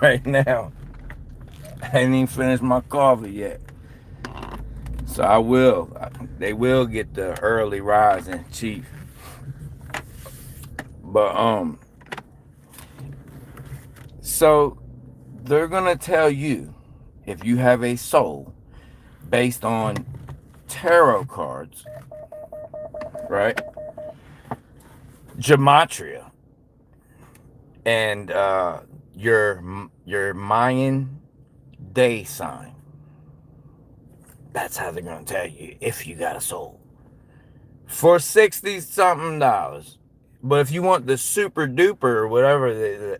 right now. I ain't even finished my coffee yet, so I will. They will get the early rising chief, but so they're gonna tell you if you have a soul based on tarot cards, right? Gematria and your Mayan day sign. That's how they're gonna tell you if you got a soul for $60-something. But if you want the super duper or whatever,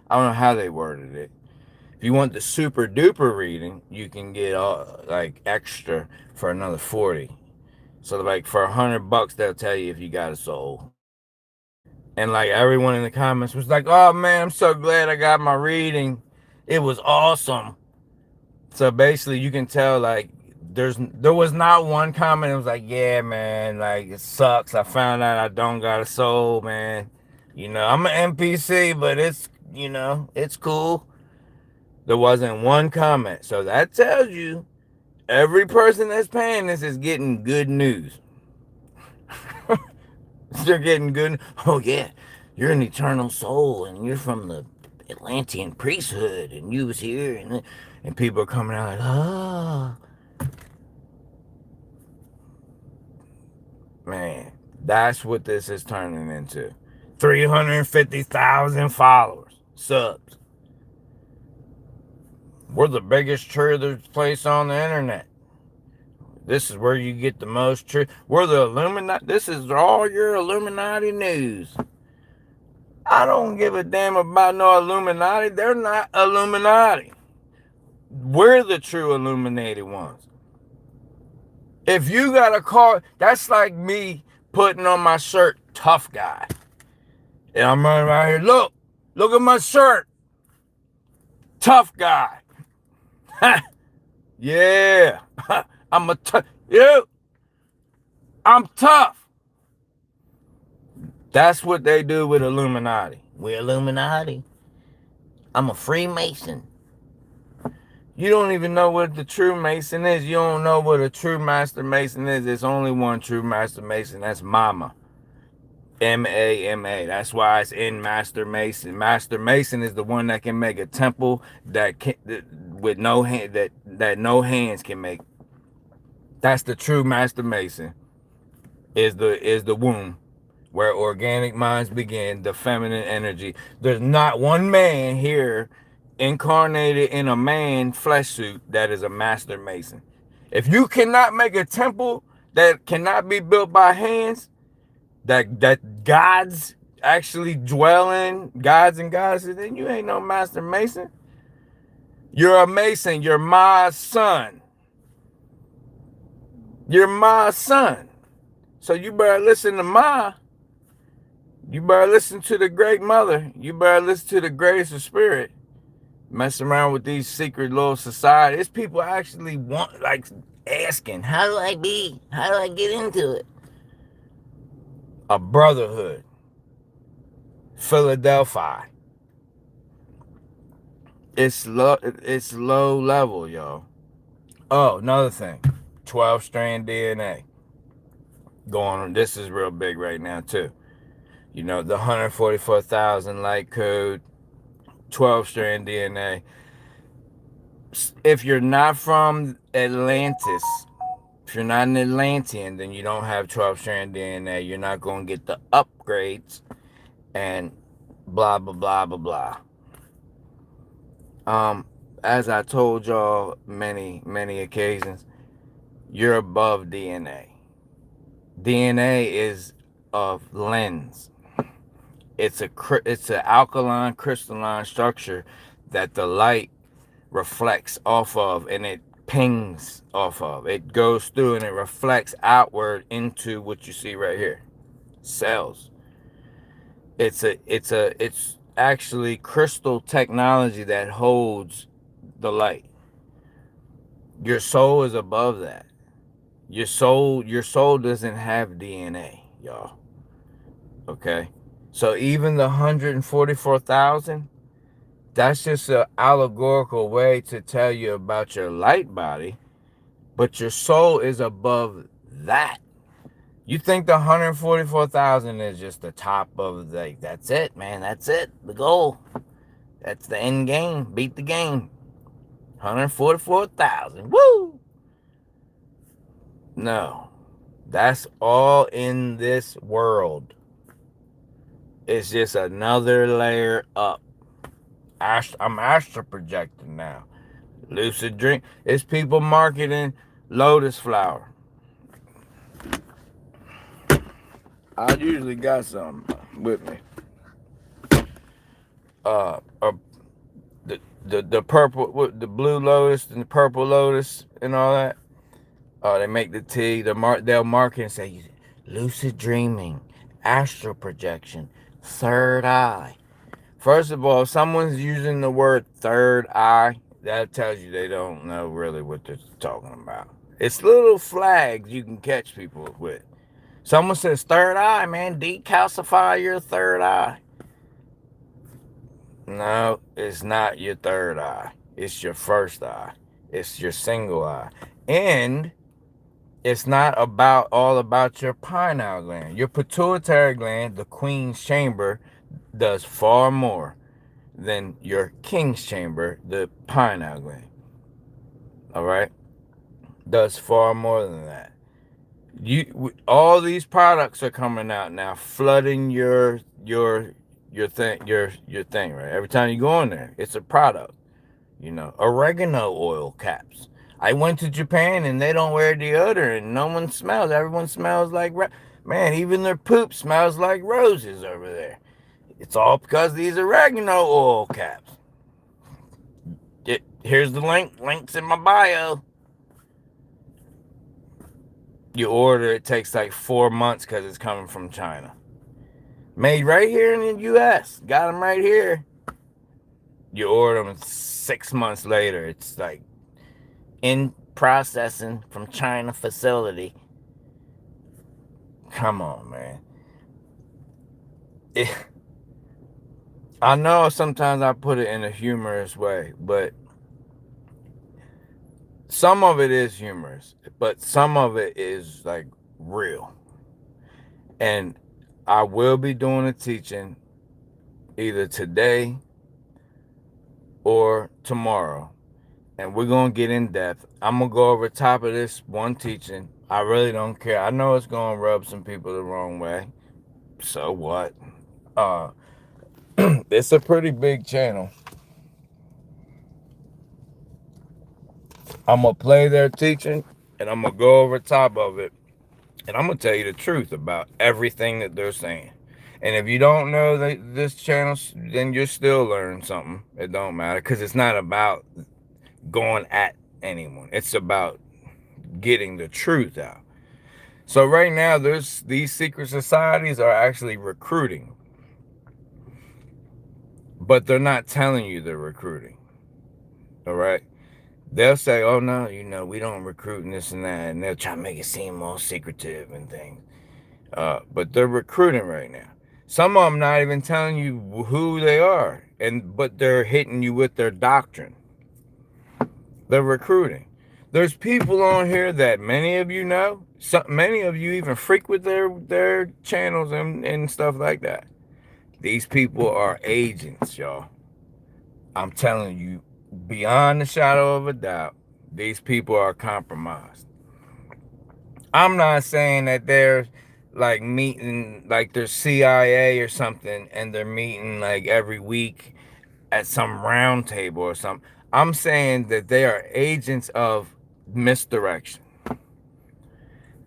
I don't know how they worded it. If you want the super duper reading, you can get like extra for another 40. So like for $100, they'll tell you if you got a soul. And like everyone in the comments was like, "Oh man, I'm so glad I got my reading. It was awesome." So basically, you can tell like there was not one comment that was like, "Yeah, man, like it sucks. I found out I don't got a soul, man. I'm an NPC, but it's cool." There wasn't one comment. So that tells you every person that's paying this is getting good news. They're getting good. Oh yeah, you're an eternal soul, and you're from the Atlantean priesthood, and you was here, and people are coming out like, oh, man, that's what this is turning into. 350,000 followers, subs. We're the biggest truthers place on the internet. This is where you get the most truth. We're the Illuminati. This is all your Illuminati news. I don't give a damn about no Illuminati. They're not Illuminati. We're the true illuminated ones. If you got a car, that's like me putting on my shirt, tough guy. And I'm running around here. Look at my shirt. Tough guy. Yeah. I'm a tough. Yeah. I'm tough. That's what they do with Illuminati. We're Illuminati. I'm a Freemason. You don't even know what the true Mason is. You don't know what a true Master Mason is. There's only one true Master Mason. That's Mama. M-A-M-A. That's why it's in Master Mason. Master Mason is the one that can make a temple that can, with no hand, that no hands can make. That's the true Master Mason. Is the womb where organic minds begin, the feminine energy. There's not one man here incarnated in a man flesh suit that is a Master Mason. If you cannot make a temple that cannot be built by hands, that gods actually dwell in, gods and goddesses, then you ain't no Master Mason. You're a Mason. You're my son. You're my son. So you better listen to Ma. You better listen to the great mother. You better listen to the greatest of spirit. Mess around with these secret little societies. People actually want, like, asking, how do I be? How do I get into it? A brotherhood. Philadelphia. It's low level, y'all. Oh, another thing. 12-strand DNA. Going on. This is real big right now, too. You know, the 144,000 light code, 12-strand DNA. If you're not from Atlantis, if you're not an Atlantean, then you don't have 12-strand DNA. You're not going to get the upgrades and blah, blah, blah, blah, blah. As I told y'all many, many occasions, you're above DNA. DNA is a lens. It's an alkaline crystalline structure that the light reflects off of, and it pings off of. It goes through and it reflects outward into what you see right here. Cells. It's actually crystal technology that holds the light. Your soul is above that. Your soul doesn't have DNA, y'all. Okay? So even the 144,000, that's just an allegorical way to tell you about your light body, but your soul is above that. You think the 144,000 is just the top of that's it, man. That's it. The goal. That's the end game. Beat the game. 144,000. Woo! No. That's all in this world. It's just another layer up. I'm astral projecting now. Lucid dream. It's people marketing lotus flower. I usually got some with me. The purple, the blue lotus and the purple lotus and all that. They make the tea. They'll market and say lucid dreaming, astral projection, third eye. First of all, if someone's using the word third eye, that tells you they don't know really what they're talking about. It's little flags you can catch people with. Someone says third eye, man, decalcify your third eye. No, it's not your third eye. It's your first eye. It's your single eye. And it's not all about your pineal gland. Your pituitary gland, the queen's chamber, does far more than your king's chamber, the pineal gland. All right? Does far more than that. All these products are coming out now, flooding your thing, your thing, right? Every time you go in there, it's a product. You know, oregano oil caps. I went to Japan and they don't wear deodorant. No one smells. Everyone smells like man. Even their poop smells like roses over there. It's all because of these oregano oil caps. Here's the link. Links in my bio. You order, it takes like 4 months because it's coming from China. Made right here in the U.S. Got them right here. You order them 6 months later. It's like in processing from China facility. Come on, man. It, I know sometimes I put it in a humorous way, but some of it is humorous, but some of it is like real. And I will be doing a teaching either today or tomorrow. And we're going to get in depth. I'm going to go over top of this one teaching. I really don't care. I know it's going to rub some people the wrong way. So what? Uh, it's a pretty big channel. I'm going to play their teaching and I'm going to go over top of it. And I'm going to tell you the truth about everything that they're saying. And if you don't know this channel, then you're still learning something. It don't matter because it's not about going at anyone. It's about getting the truth out. So right now, these secret societies are actually recruiting. But they're not telling you they're recruiting. All right? They'll say, oh, no, we don't recruit and this and that. And they'll try to make it seem more secretive and things. But they're recruiting right now. Some of them not even telling you who they are, but they're hitting you with their doctrine. They're recruiting. There's people on here that many of you know. Many of you even frequent their channels and stuff like that. These people are agents, y'all. I'm telling you, beyond the shadow of a doubt, these people are compromised. I'm not saying that they're like meeting, like they're CIA or something, and they're meeting like every week at some round table or something. I'm saying that they are agents of misdirection.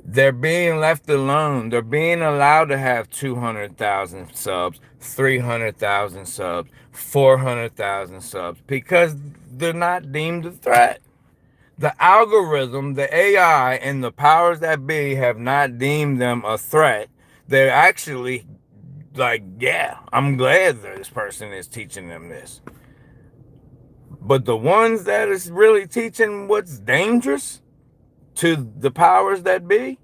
They're being left alone. They're being allowed to have 200,000 subs, 300,000 subs, 400,000 subs because they're not deemed a threat. The algorithm, the AI, and the powers that be have not deemed them a threat. They're actually like, yeah, I'm glad that this person is teaching them this. But the ones that is really teaching what's dangerous to the powers that be,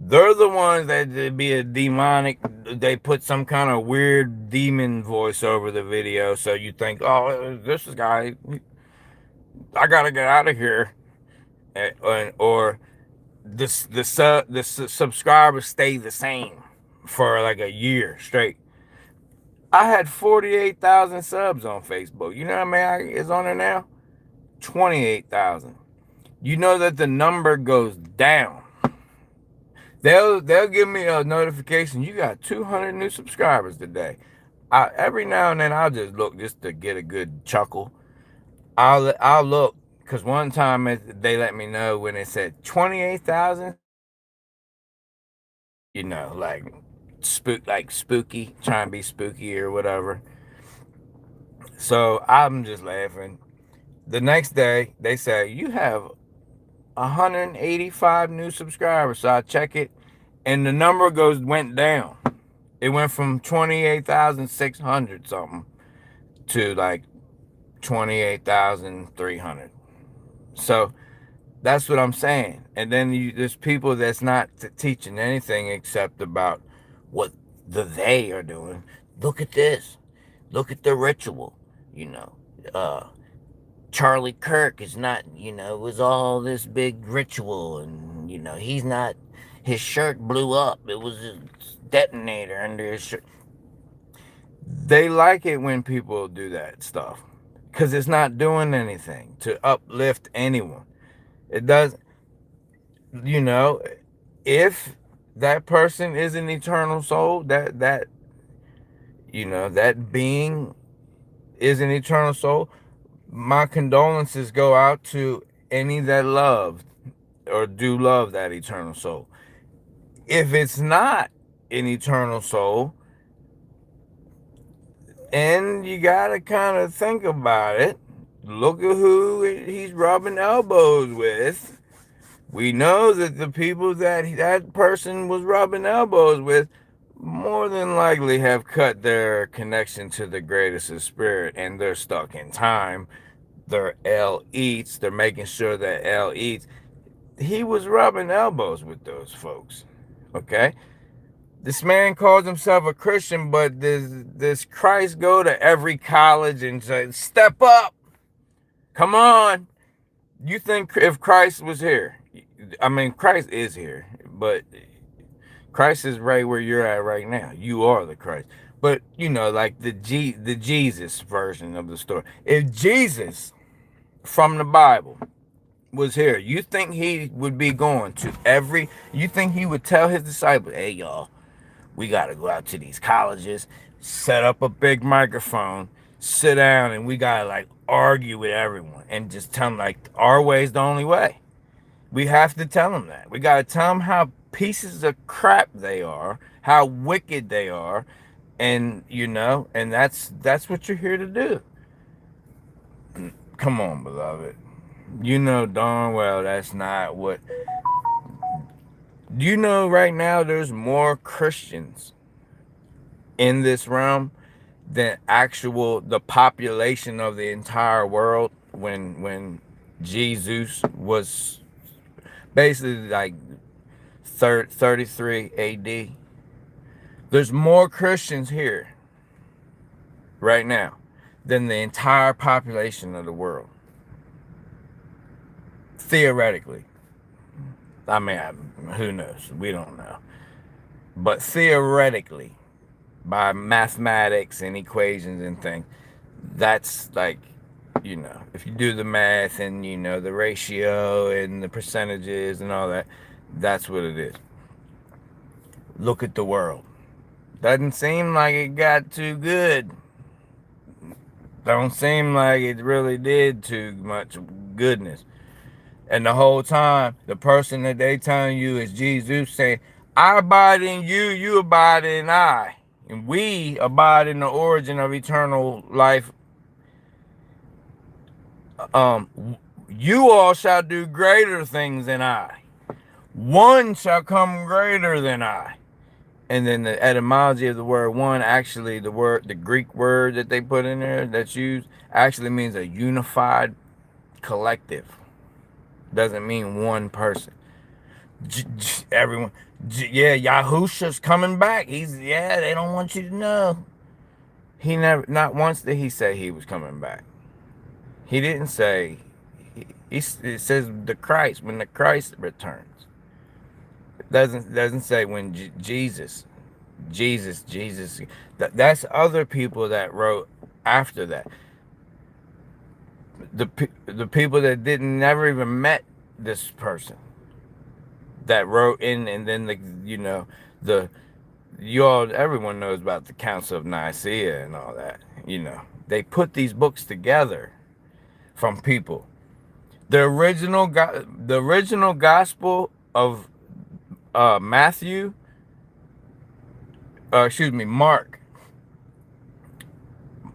they're the ones that be a demonic. They put some kind of weird demon voice over the video, so you think, oh, this guy, I gotta get out of here. Or the subscribers stay the same for like a year straight. I had 48,000 subs on Facebook. You know how many is on there now? 28,000. You know that the number goes down. They'll give me a notification. You got 200 new subscribers today. Every now and then I'll just look just to get a good chuckle. I'll look because one time they let me know when it said 28,000. Like spooky, trying to be spooky or whatever. So I'm just laughing. The next day they say you have 185 new subscribers. So I check it, and the number went down. It went from 28,600 something to like 28,300. So that's what I'm saying. And then there's people that's not teaching anything except about what they are doing. Look at this. Look at the ritual. Charlie Kirk is not, it was all this big ritual. And, he's not, his shirt blew up. It was a detonator under his shirt. They like it when people do that stuff because it's not doing anything to uplift anyone. It does, if that person is an eternal soul, that being is an eternal soul, my condolences go out to any that love or do love that eternal soul. If it's not an eternal soul, and you gotta kind of think about it, look at who he's rubbing elbows with. We know that the people that person was rubbing elbows with more than likely have cut their connection to the greatest of spirit, and they're stuck in time. Their L eats. They're making sure that L eats. He was rubbing elbows with those folks. Okay? This man calls himself a Christian, but does Christ go to every college and say, step up? Come on. You think if Christ was here, I mean, Christ is here, but Christ is right where you're at right now. You are the Christ. But, like the Jesus version of the story. If Jesus from the Bible was here, you think he would be going to you think he would tell his disciples, hey, y'all, we got to go out to these colleges, set up a big microphone, sit down, and we got to like argue with everyone and just tell them like our way is the only way. We have to tell them that. We got to tell them how pieces of crap they are, how wicked they are, and and that's what you're here to do. Come on, beloved. You know darn well that's not what. Right now there's more Christians in this realm than the population of the entire world when Jesus was basically like 33 AD. There's more Christians here right now than the entire population of the world. Theoretically. I mean, who knows? We don't know. But theoretically, by mathematics and equations and things, that's like, if you do the math and, the ratio and the percentages and all that, that's what it is. Look at the world. Doesn't seem like it got too good. Don't seem like it really did too much goodness. And the whole time, the person that they telling you is Jesus saying, I abide in you, you abide in I. And we abide in the origin of eternal life. You all shall do greater things than I. One shall come greater than I. And then the etymology of the word one, actually the Greek word that they put in there that's used, actually means a unified collective. Doesn't mean one person. Everyone, Yahusha's coming back. They don't want you to know. He never, not once did he say he was coming back. He didn't say, it says the Christ, when the Christ returns. It doesn't say when Jesus. That's other people that wrote after that. The people that never even met this person that wrote in, and then everyone knows about the Council of Nicaea and all that. They put these books together from people. The original gospel of Matthew, Mark.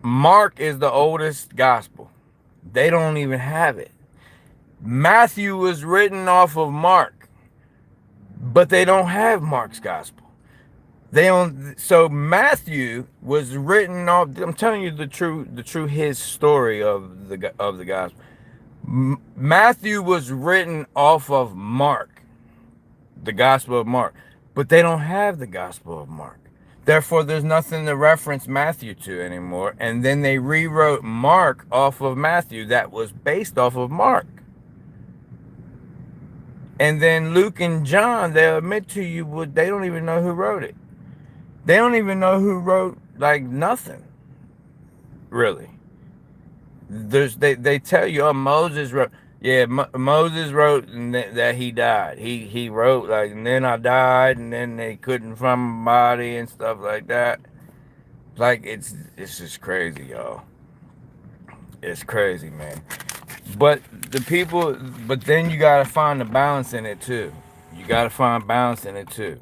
Mark is the oldest gospel. They don't even have it. Matthew was written off of Mark, but they don't have Mark's gospel. So Matthew was written off. I'm telling you the true his story of the gospel. Matthew was written off of Mark, the Gospel of Mark, but they don't have the Gospel of Mark. Therefore, there's nothing to reference Matthew to anymore. And then they rewrote Mark off of Matthew that was based off of Mark. And then Luke and John, they'll admit to you, they don't even know who wrote it. They don't even know who wrote, like, nothing, really. They tell you, Moses wrote. Yeah, Moses wrote that he died. He wrote, like, and then I died, and then they couldn't find my body and stuff like that. Like, it's just crazy, y'all. It's crazy, man. But then you gotta find the balance in it too. You gotta find balance in it too.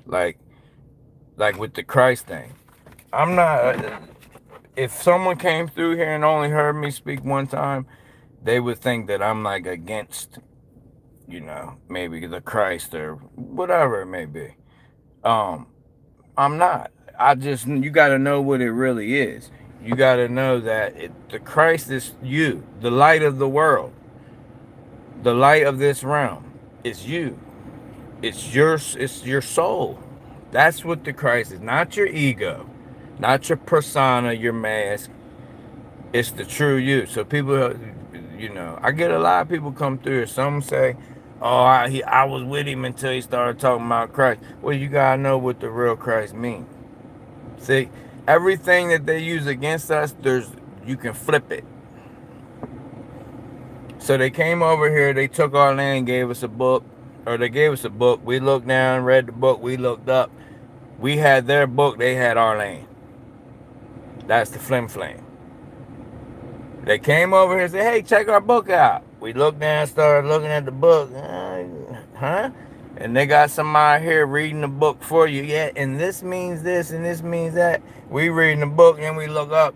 Like with the Christ thing. I'm not. If someone came through here and only heard me speak one time, they would think that I'm like against, maybe the Christ or whatever it may be. I'm not. I just, you got to know what it really is. You got to know that the Christ is you, the light of the world, the light of this realm. It's you. It's your soul. That's what the Christ is. Not your ego, not your persona, your mask. It's the true you. So people, I get a lot of people come through. Some say, "Oh, I was with him until he started talking about Christ." Well, you gotta know what the real Christ means. See, everything that they use against us, you can flip it. So they came over here, they took our land, gave us a book, or they gave us a book. We looked down, read the book, we looked up. We had their book, they had our land. That's the flim flam. They came over here and said, "Hey, check our book out." We looked down, started looking at the book. Huh? And they got somebody here reading the book for you. Yeah, and this means this, and this means that. We reading the book, and we look up.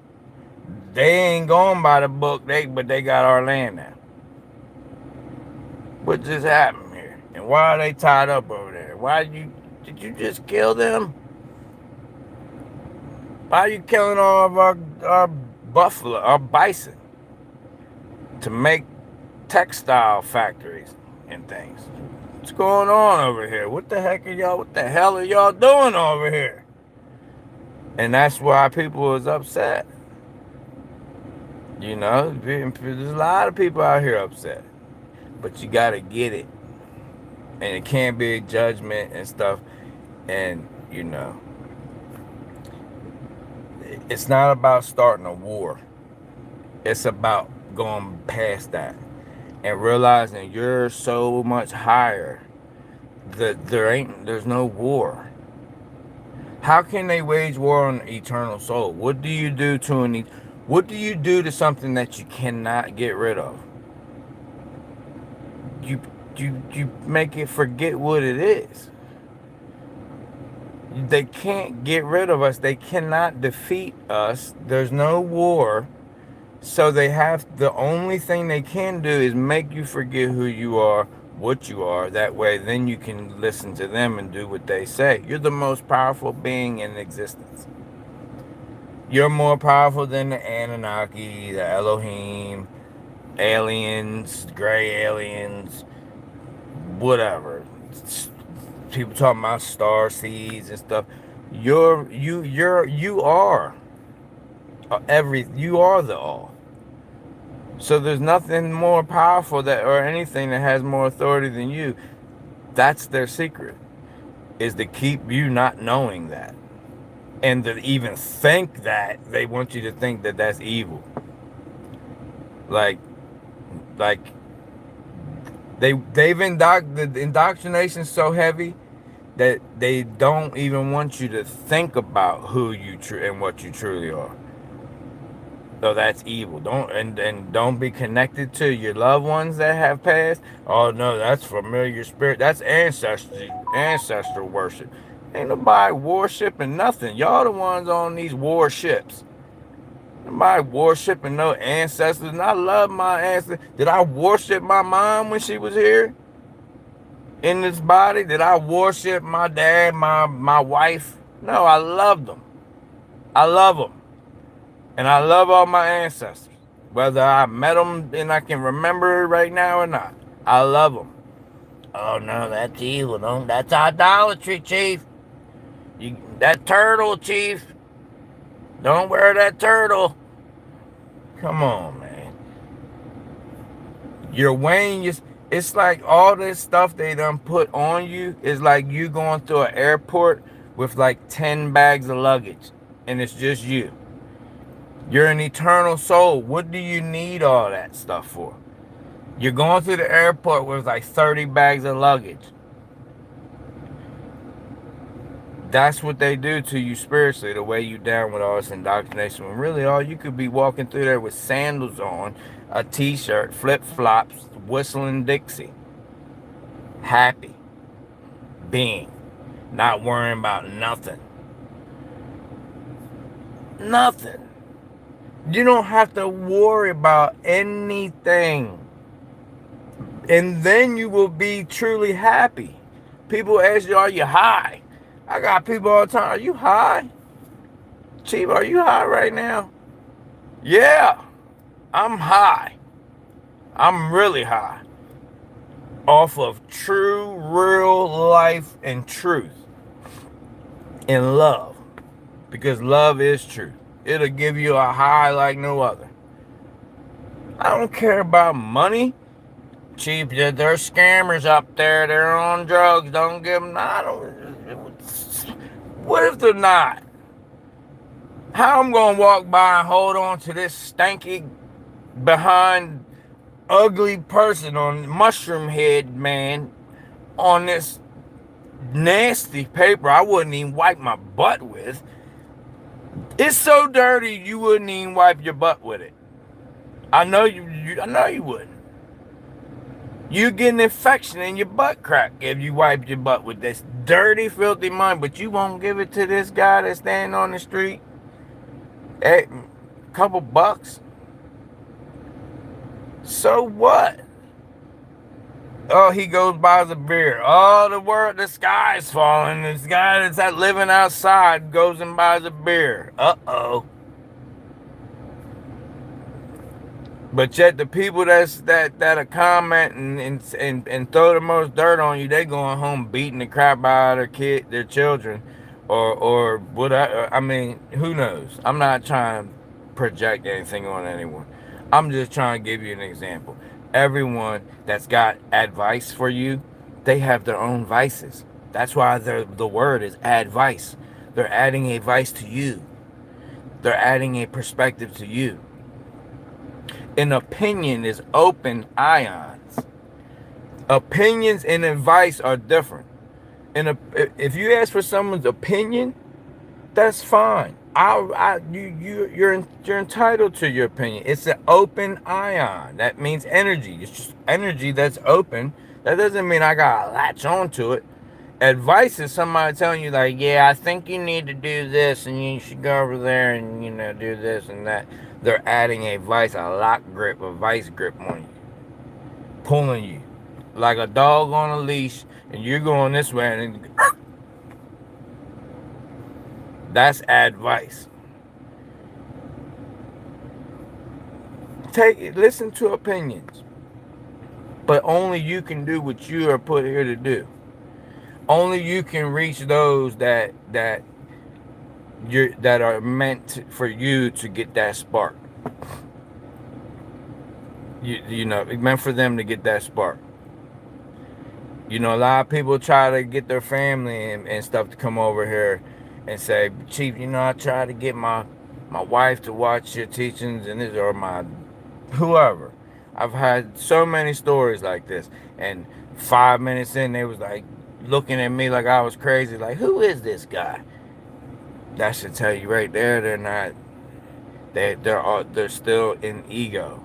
They ain't going by the book, but they got our land now. What just happened here? And why are they tied up over there? Did you just kill them? Why are you killing all of our buffalo, our bison, to make textile factories and things? What's going on over here? What the hell are y'all doing over here? And that's why people is upset. There's a lot of people out here upset. But you gotta get it. And it can't be a judgment and stuff. And, it's not about starting a war. It's about going past that and realizing you're so much higher that there's no war. How can they wage war on an eternal soul? What do you do to something that you cannot get rid of? You make it forget what it is. They can't get rid of us. They cannot defeat us. There's no war. So the only thing they can do is make you forget who you are, what you are. That way, then you can listen to them and do what they say. You're the most powerful being in existence. You're more powerful than the Anunnaki, the Elohim, aliens, gray aliens, whatever. People talking about star seeds and stuff. You are you are the all. So there's nothing more powerful or anything that has more authority than you. That's their secret, is to keep you not knowing that. And to even think that, they want you to think that that's evil. Like the indoctrination so heavy that they don't even want you to think about who you and what you truly are. So that's evil. Don't be connected to your loved ones that have passed. Oh no, that's familiar spirit. That's ancestor worship. Ain't nobody worshiping nothing. Y'all the ones on these warships. Nobody worshiping no ancestors. And I love my ancestors. Did I worship my mom when she was here in this body? Did I worship my dad, my wife? No, I loved them. I love them. And I love all my ancestors. Whether I met them and I can remember it right now or not. I love them. Oh no, that's evil. No, that's idolatry, Chief. That turtle, Chief. Don't wear that turtle. Come on, man. You're weighing it's like all this stuff they done put on you is like you going through an airport with like 10 bags of luggage. And it's just you. You're an eternal soul. What do you need all that stuff for? You're going through the airport with like 30 bags of luggage. That's what they do to you spiritually, the way you down with all this indoctrination. When really all you could be walking through there with sandals on, a t-shirt, flip-flops, whistling Dixie. Happy. Being. Not worrying about nothing. Nothing. You don't have to worry about anything. And then you will be truly happy. People ask you, are you high? I got people all the time. Are you high? Chief, are you high right now? Yeah, I'm high. I'm really high. Off of true, real life and truth and love. Because love is truth. It'll give you a high like no other. I don't care about money. Chief, there's scammers up there. They're on drugs. Don't give them. I don't. What if they're not? How I'm gonna walk by and hold on to this stanky, behind, ugly person on mushroom head man on this nasty paper I wouldn't even wipe my butt with? It's so dirty you wouldn't even wipe your butt with it. I know you wouldn't. You get an infection in your butt crack if you wipe your butt with this dirty, filthy money, but you won't give it to this guy that's standing on the street. A couple bucks. So what? Oh, he goes buys a beer. Oh, the sky's falling. This guy that's living outside goes and buys a beer. Uh-oh. But yet the people that are commenting and throw the most dirt on you, they going home beating the crap out of their children, or what? I mean, who knows? I'm not trying to project anything on anyone. I'm just trying to give you an example. Everyone that's got advice for you, they have their own vices. That's why the word is advice. They're adding a vice to you. They're adding a perspective to you. An opinion is open ions. Opinions and advice are different. And if you ask for someone's opinion, that's fine. You're entitled to your opinion. It's an open ion. That means energy. It's just energy that's open. That doesn't mean I gotta latch onto it. Advice is somebody telling you, like, yeah, I think you need to do this, and you should go over there and, do this and that. They're adding a vice, a lock grip, a vice grip on you, pulling you like a dog on a leash, and you're going this way, and that's advice. Listen to opinions, but only you can do what you are put here to do. Only you can reach those that are meant for you to get that spark. Meant for them to get that spark. A lot of people try to get their family and stuff to come over here and say, Chief, I try to get my wife to watch your teachings and this, or my whoever. I've had so many stories like this, and 5 minutes in, they was like looking at me like I was crazy, like, who is this guy? That should tell you right there, they're not. They're still in ego.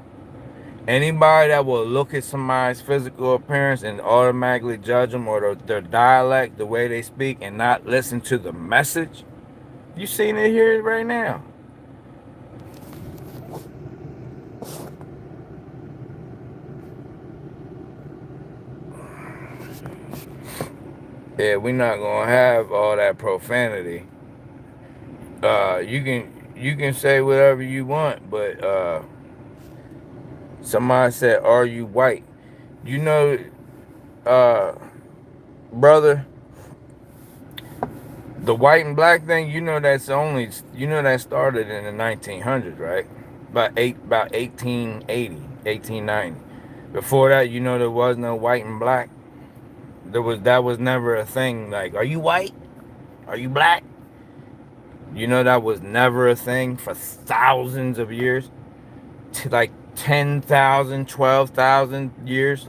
Anybody that will look at somebody's physical appearance and automatically judge them, or their dialect, the way they speak, and not listen to the message, you seen it here right now. Yeah, we're not gonna have all that profanity. You can say whatever you want, but somebody said, "Are you white?" Brother, the white and black thing. That started in the 1900s, right? About 1880, 1890. Before that, there was no white and black. That was never a thing. Like, are you white? Are you black? That was never a thing for thousands of years. Like 10,000, 12,000 years.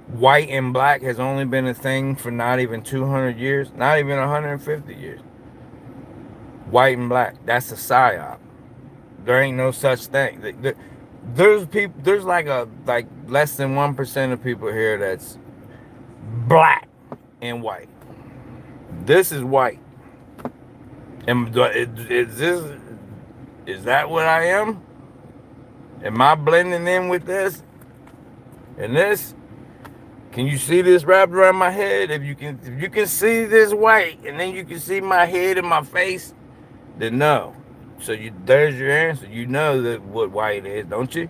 White and black has only been a thing for not even 200 years. Not even 150 years. White and black. That's a psyop. There ain't no such thing. There's like less than 1% of people here that's black and white. This is white. And is that what I am? Am I blending in with this? And this? Can you see this wrapped around my head? If you can see this white, and then you can see my head and my face, then no. So there's your answer. You know that what white is, don't you?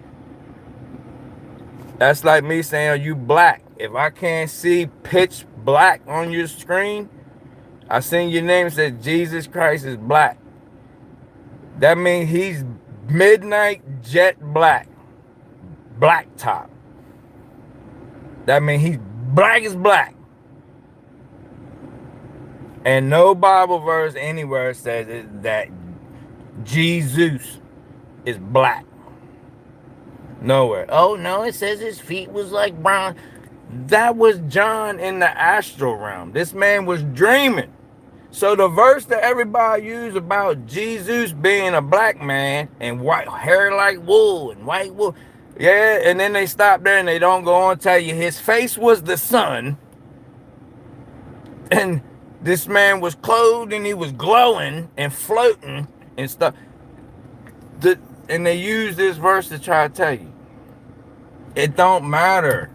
That's like me saying, are you black? If I can't see pitch black on your screen, I seen your name said Jesus Christ is black. That means he's midnight jet black. Black top. That means he's black as black. And no Bible verse anywhere says that Jesus is black. Nowhere. Oh no, it says his feet was like brown. That was John in the astral realm. This man was dreaming. So the verse that everybody used about Jesus being a black man and white hair like wool and white wool, yeah, and then they stop there and they don't go on and tell you his face was the sun, and this man was clothed and he was glowing and floating and stuff. And they use this verse to try to tell you it don't matter.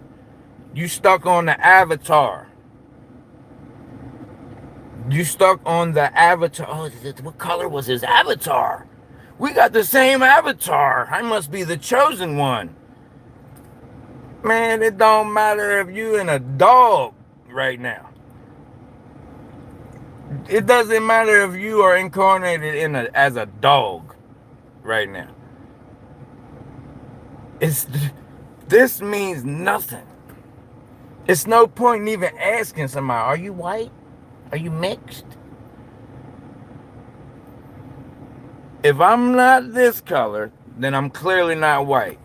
You stuck on the avatar. You stuck on the avatar. Oh, what color was his avatar? We got the same avatar. I must be the chosen one. Man, it don't matter if you in a dog right now. It doesn't matter if you are incarnated as a dog right now. This means nothing. It's no point in even asking somebody, are you white? Are you mixed? If I'm not this color, then I'm clearly not white.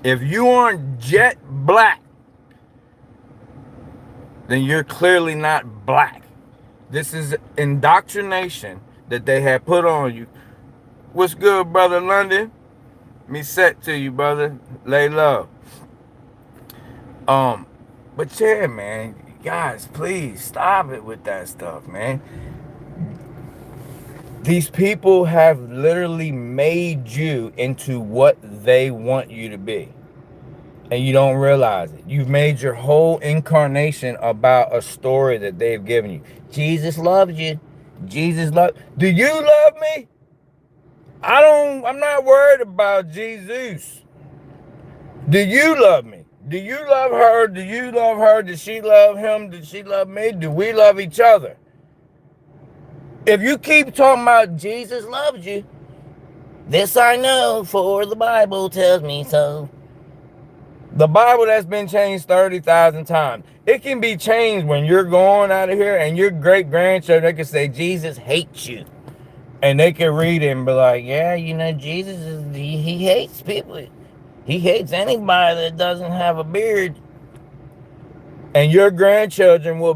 If you aren't jet black, then you're clearly not black. This is indoctrination that they have put on you. What's good, brother London? Me set to you, brother. Lay low. But yeah, man, guys, please stop it with that stuff, man. These people have literally made you into what they want you to be. And you don't realize it. You've made your whole incarnation about a story that they've given you. Jesus loves you. Jesus loves. Do you love me? I'm not worried about Jesus. Do you love me? Do you love her? Do you love her? Does she love him? Does she love me? Do we love each other? If you keep talking about Jesus loves you, this I know, for the Bible tells me so. The Bible that's been changed 30,000 times. It can be changed when you're going out of here and your great-grandchildren, they can say, Jesus hates you. And they can read it and be like, yeah, you know, Jesus, he hates people. He hates anybody that doesn't have a beard. And your great-grandchildren will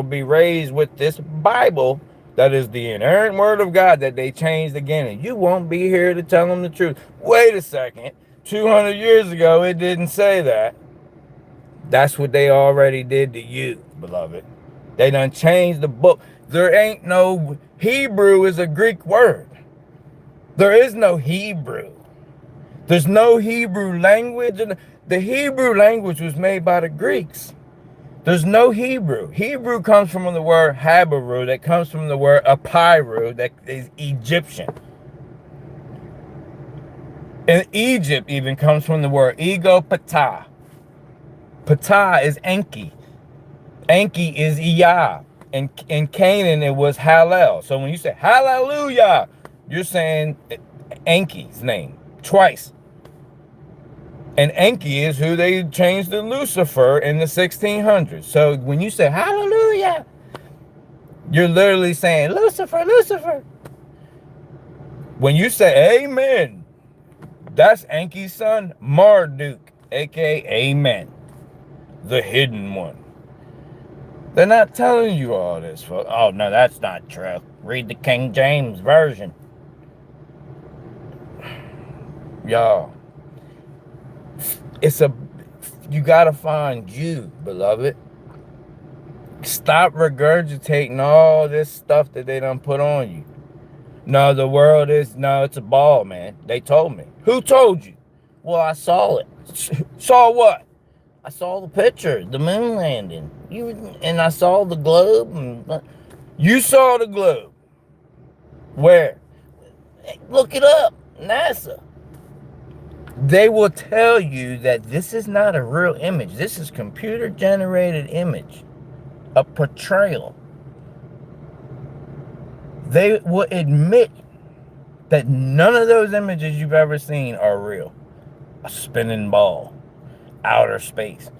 be raised with this Bible that is the inerrant word of God that they changed again. And you won't be here to tell them the truth. Wait a second. 200 years ago, it didn't say that. That's what they already did to you, beloved. They done changed the book. There ain't no... Hebrew is a Greek word. There is no Hebrew. There's no Hebrew language. The Hebrew language was made by the Greeks. There's no Hebrew. Hebrew comes from the word Habaru, that comes from the word Apiru, that is Egyptian. And Egypt even comes from the word ego patah. Patah is Enki. Enki is Iyah. And in Canaan, it was Hallel. So when you say hallelujah, you're saying Enki's name twice. And Enki is who they changed to Lucifer in the 1600s. So when you say hallelujah, you're literally saying Lucifer, Lucifer. When you say amen, that's Enki's son, Marduk, aka Amen, the hidden one. They're not telling you all this. Oh, no, that's not true. Read the King James Version. Y'all, you gotta find you, beloved. Stop regurgitating all this stuff that they done put on you. No, it's a ball, man. They told me. Who told you? Well, I saw it. Saw what? I saw the picture, the moon landing. And I saw the globe. And you saw the globe. Where? Hey, look it up. NASA. They will tell you that this is not a real image. This is computer generated image. A portrayal. They will admit that none of those images you've ever seen are real. A spinning ball. Outer space.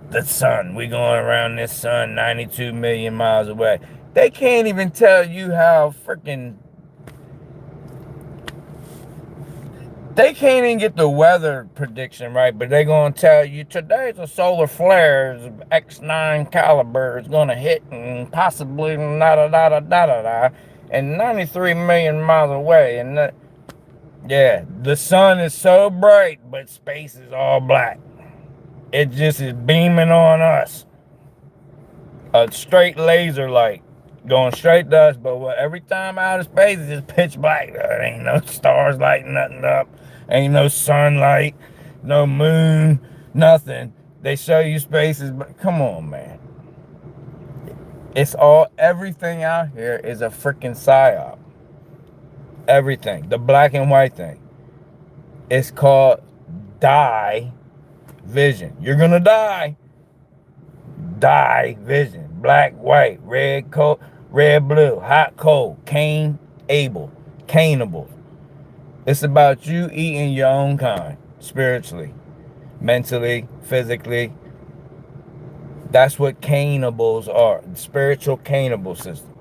The sun. We going around this sun 92 million miles away. They can't even tell you how freaking. They can't even get the weather prediction right, but they're going to tell you today's a solar flare of X9 caliber is going to hit and possibly da and 93 million miles away. And yeah, the sun is so bright, but space is all black. It just is beaming on us. A straight laser light going straight to us, but every time out of space it's just pitch black. There ain't no stars lighting nothing up, ain't no sunlight, no moon, nothing. They show you spaces, but come on, man. It's all, everything out here is a freaking psyop. Everything, the black and white thing. It's called die vision. You're gonna die. Die vision. Black, white, red, cold, red, blue, hot, cold, Cain, Abel, Cainable. It's about you eating your own kind, spiritually, mentally, physically. That's what Cainables are. Spiritual Cainable system.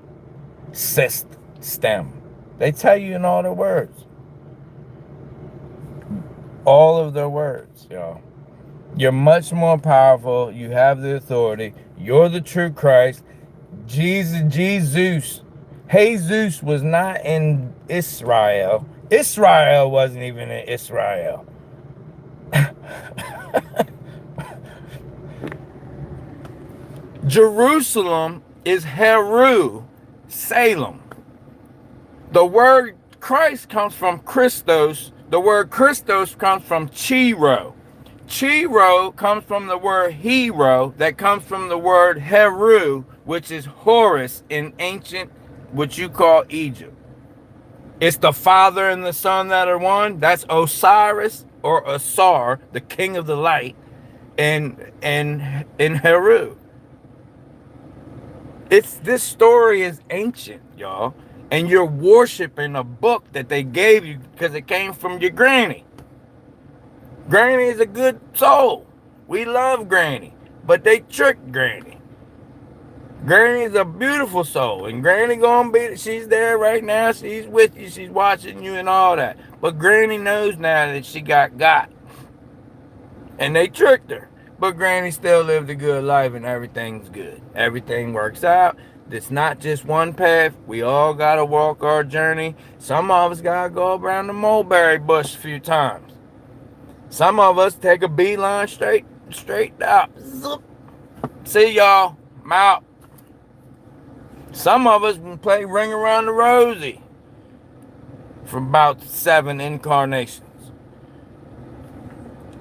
System. They tell you in all their words. All of their words, y'all. You're much more powerful. You have the authority. You're the true Christ. Jesus was not in Israel. Israel wasn't even in Israel. Jerusalem is Heru, Salem. The word Christ comes from Christos. The word Christos comes from Chiro. Chiro comes from the word hero, that comes from the word Heru, which is Horus in ancient, what you call Egypt. It's the Father and the Son that are one. That's Osiris or Asar, the king of the light, and in Heru. This story is ancient, y'all. And you're worshiping a book that they gave you because it came from your granny. Granny is a good soul. We love Granny, but they tricked Granny. Granny is a beautiful soul, and Granny gonna be, she's there right now, she's with you, she's watching you and all that. But Granny knows now that she got. And they tricked her. But Granny still lived a good life and everything's good. Everything works out. It's not just one path. We all gotta walk our journey. Some of us gotta go around the mulberry bush a few times. Some of us take a beeline straight out. Zoop. See y'all. I'm out. Some of us can play Ring Around the Rosie for about 7 incarnations.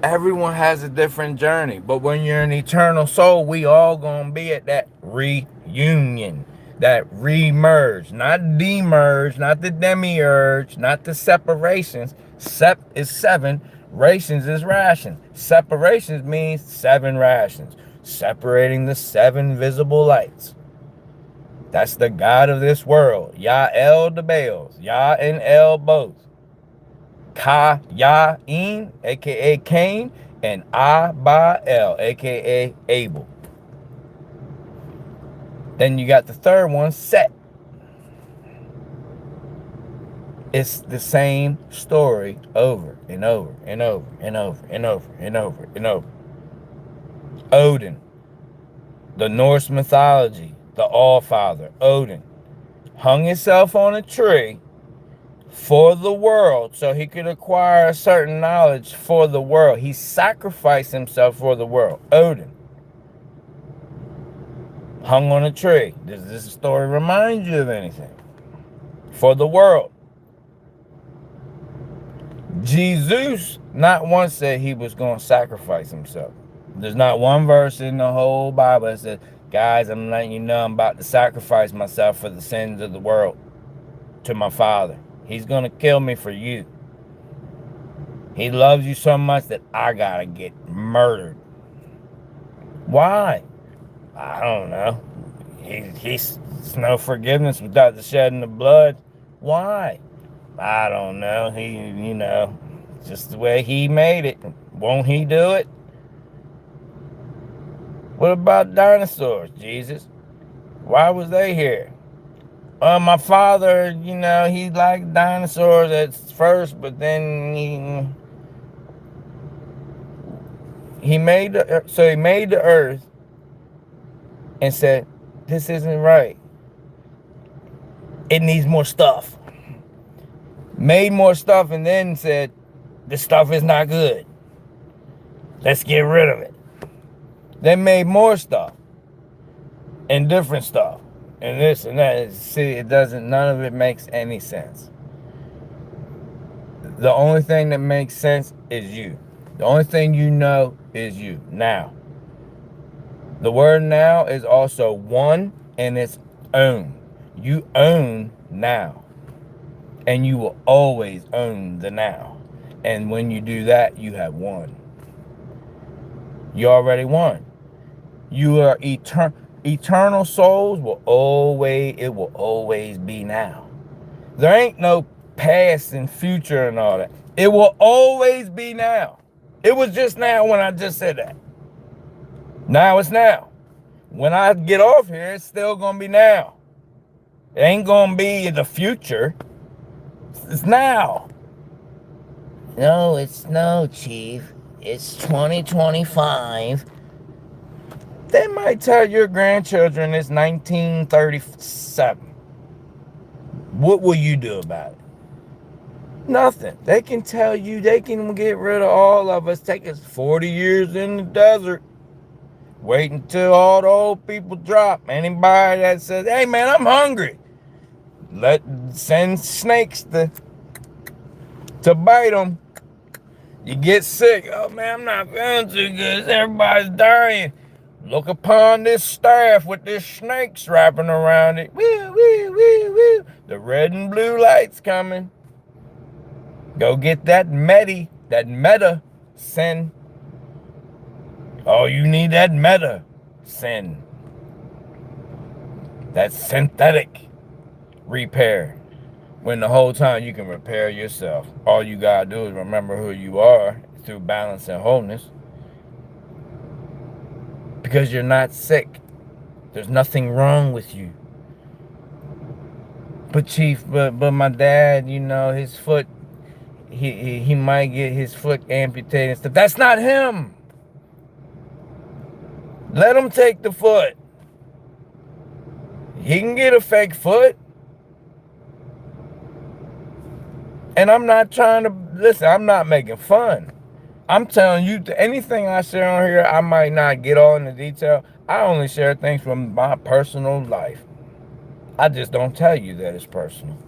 Everyone has a different journey, but when you're an eternal soul, we all gonna be at that reunion, that re-merge, not demerge, not the demiurge, not the separations. Sep is 7, rations is rations. Separations means 7 rations, separating the 7 visible lights. That's the God of this world. Yah El the Baals, Yah and El both. Ka Ya'in, aka Cain, and Aba'el, aka Abel. Then you got the third one, Set. It's the same story over and over and over and over and over and over and over. Odin, the Norse mythology, the All-Father, Odin, hung himself on a tree for the world so he could acquire a certain knowledge for the world. He sacrificed himself for the world. Odin hung on a tree. Does this story remind you of anything? For the world. Jesus not once said he was going to sacrifice himself. There's not one verse in the whole Bible that says, guys, I'm letting you know I'm about to sacrifice myself for the sins of the world to my Father. He's going to kill me for you. He loves you so much that I got to get murdered. Why? I don't know. He's no forgiveness without the shedding of blood. Why? I don't know. Just the way he made it. Won't he do it? What about dinosaurs, Jesus? Why was they here? My father, he liked dinosaurs at first, but then he made the earth and said, this isn't right. It needs more stuff. Made more stuff and then said, this stuff is not good. Let's get rid of it. They made more stuff and different stuff and this and that. See, none of it makes any sense. The only thing that makes sense is you. The only thing you know is you. Now. The word now is also one and it's own. You own now. And you will always own the now. And when you do that, you have won. You already won. You are eternal souls will always be now. There ain't no past and future and all that. It will always be now. It was just now when I just said that. Now it's now. When I get off here, it's still gonna be now. It ain't gonna be in the future. It's now. No, Chief. It's 2025. They might tell your grandchildren it's 1937. What will you do about it? Nothing. They can tell you, they can get rid of all of us. Take us 40 years in the desert. Wait until all the old people drop. Anybody that says, hey man, I'm hungry. Send snakes to bite them. You get sick. Oh man, I'm not feeling too good. Everybody's dying. Look upon this staff with this snakes wrapping around it. Woo, woo, woo, woo. The red and blue lights coming. Go get that meta sin. Oh, you need that meta sin. That synthetic repair. When the whole time you can repair yourself. All you gotta do is remember who you are through balance and wholeness. Because you're not sick. There's nothing wrong with you. But Chief, but my dad, his foot, he might get his foot amputated and stuff. That's not him. Let him take the foot. He can get a fake foot. And I'm not trying to, listen, I'm not making fun. I'm telling you, anything I share on here, I might not get all into detail. I only share things from my personal life. I just don't tell you that it's personal.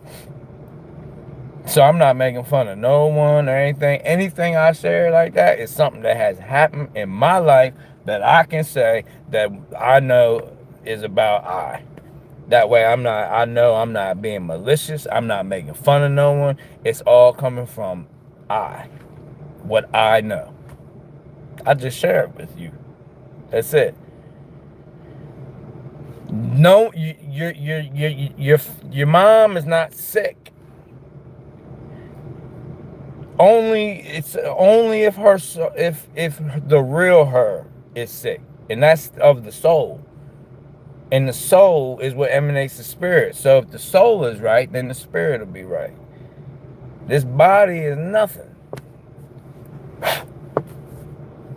So I'm not making fun of no one or anything. Anything I share like that is something that has happened in my life that I can say that I know is about I. That way I know I'm not being malicious. I'm not making fun of no one. It's all coming from I. What I know. I just share it with you. That's it. No, your mom is not sick. It's only if the real her is sick, and that's of the soul. And the soul is what emanates the spirit. So if the soul is right, then the spirit will be right. This body is nothing.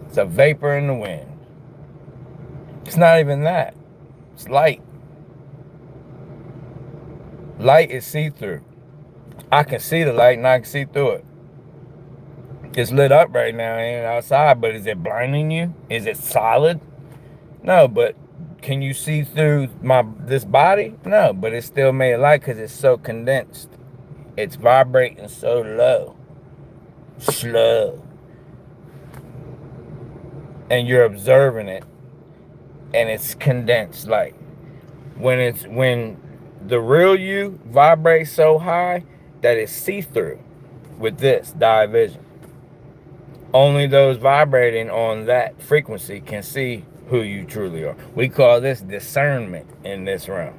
It's a vapor in the wind. It's not even that. It's light. Light is see-through. I can see the light and I can see through it. It's lit up right now and outside, but is it blinding you? Is it solid? No, but can you see through this body? No, but it's still made of light because it's so condensed. It's vibrating so low. slow, and you're observing it, and it's condensed light. When the real you vibrates so high that it's see-through with this division. Only those vibrating on that frequency can see who you truly are. We call this discernment in this realm.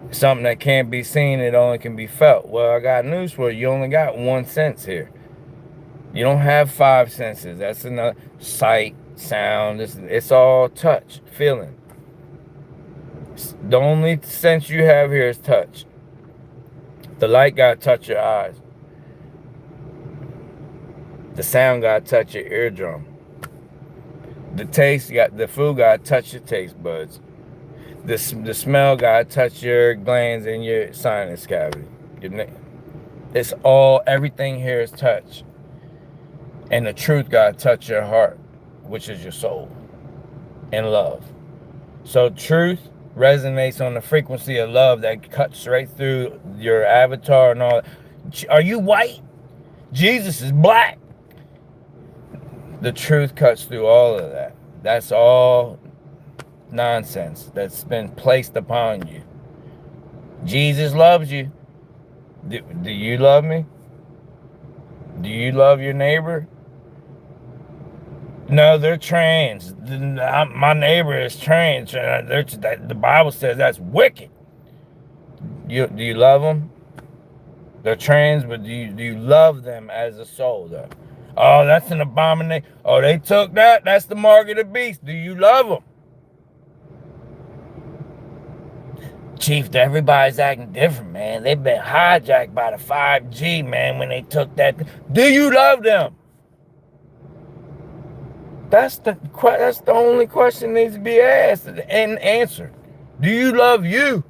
Something that can't be seen, it only can be felt. Well, I got news for you. You only got one sense here. You don't have five senses. That's enough. Sight, sound, it's all touch, feeling. The only sense you have here is touch. The light got to touch your eyes. The sound got to touch your eardrum. The taste, the food got to touch your taste buds. The smell got to touch your glands in your sinus cavity. It's all, everything here is touch. And the truth got to touch your heart, which is your soul, and love. So truth resonates on the frequency of love that cuts right through your avatar and all. Are you white? Jesus is black. The truth cuts through all of that. That's all nonsense that's been placed upon you. Jesus loves you. Do you love me? Do you love your neighbor? No, they're trans. My neighbor is trans. The Bible says that's wicked. Do you love them? They're trans, but do you love them as a soul, though? Oh, that's an abomination. Oh, they took that. That's the mark of the beast. Do you love them? Chief, everybody's acting different, man. They've been hijacked by the 5G, man, when they took that. Do you love them? That's the only question that needs to be asked and answered. Do you love you?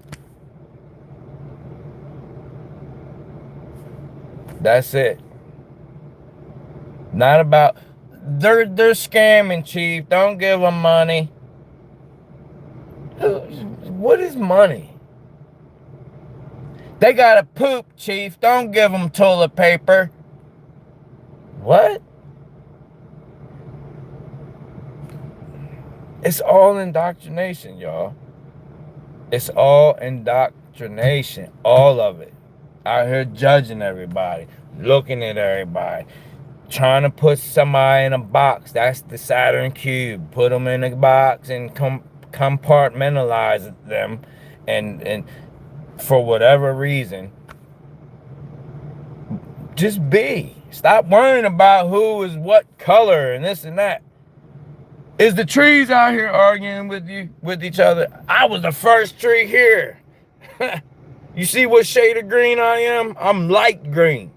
That's it. Not about, they're scamming, Chief. Don't give them money. What is money? They gotta poop, Chief. Don't give them toilet paper. What? It's all indoctrination, y'all. It's all indoctrination. All of it. Out here judging everybody. Looking at everybody. Trying to put somebody in a box. That's the Saturn cube. Put them in a box and compartmentalize them. And for whatever reason, just be. Stop worrying about who is what color and this and that. Is the trees out here arguing with each other? I was the first tree here. You see what shade of green I am? I'm light green.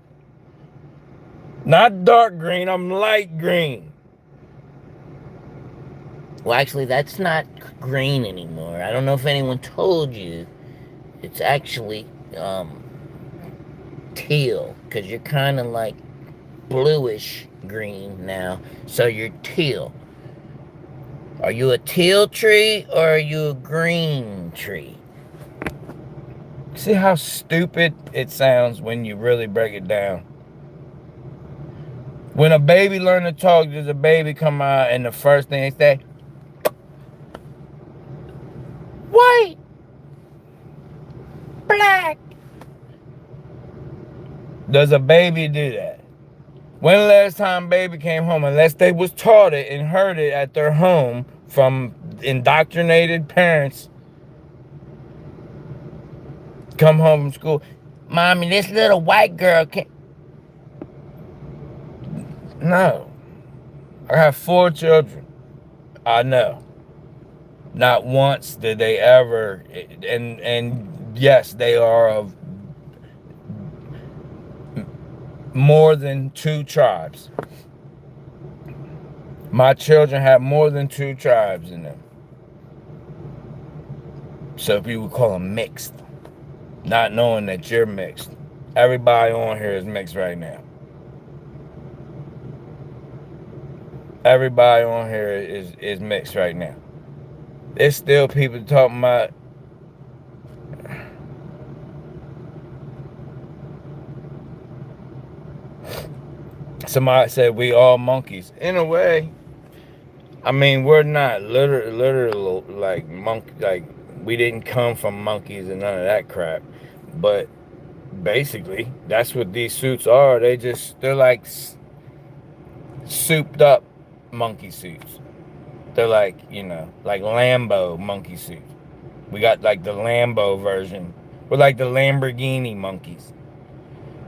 Not dark green, I'm light green. Well, actually, that's not green anymore. I don't know if anyone told you. It's actually teal, because you're kind of like bluish green now. So you're teal. Are you a teal tree or are you a green tree? See how stupid it sounds when you really break it down? When a baby learn to talk, does a baby come out and the first thing they say, white, black? Does a baby do that? When the last time baby came home, unless they was taught it and heard it at their home from indoctrinated parents, come home from school, Mommy, this little white girl can't. No. I have 4 children. I know. Not once did they ever, and yes, they are of more than 2 tribes. My children have more than 2 tribes in them. So people call them mixed. Not knowing that you're mixed. Everybody on here is mixed right now. Everybody on here is mixed right now. There's still people talking about Somebody said we all monkeys. In a way, I mean we're not literal like monkey. Like we didn't come from monkeys and none of that crap. But basically, that's what these suits are. They're like souped up monkey suits. They're like, like Lambo monkey suits. We got like the Lambo version. We're like the Lamborghini monkeys.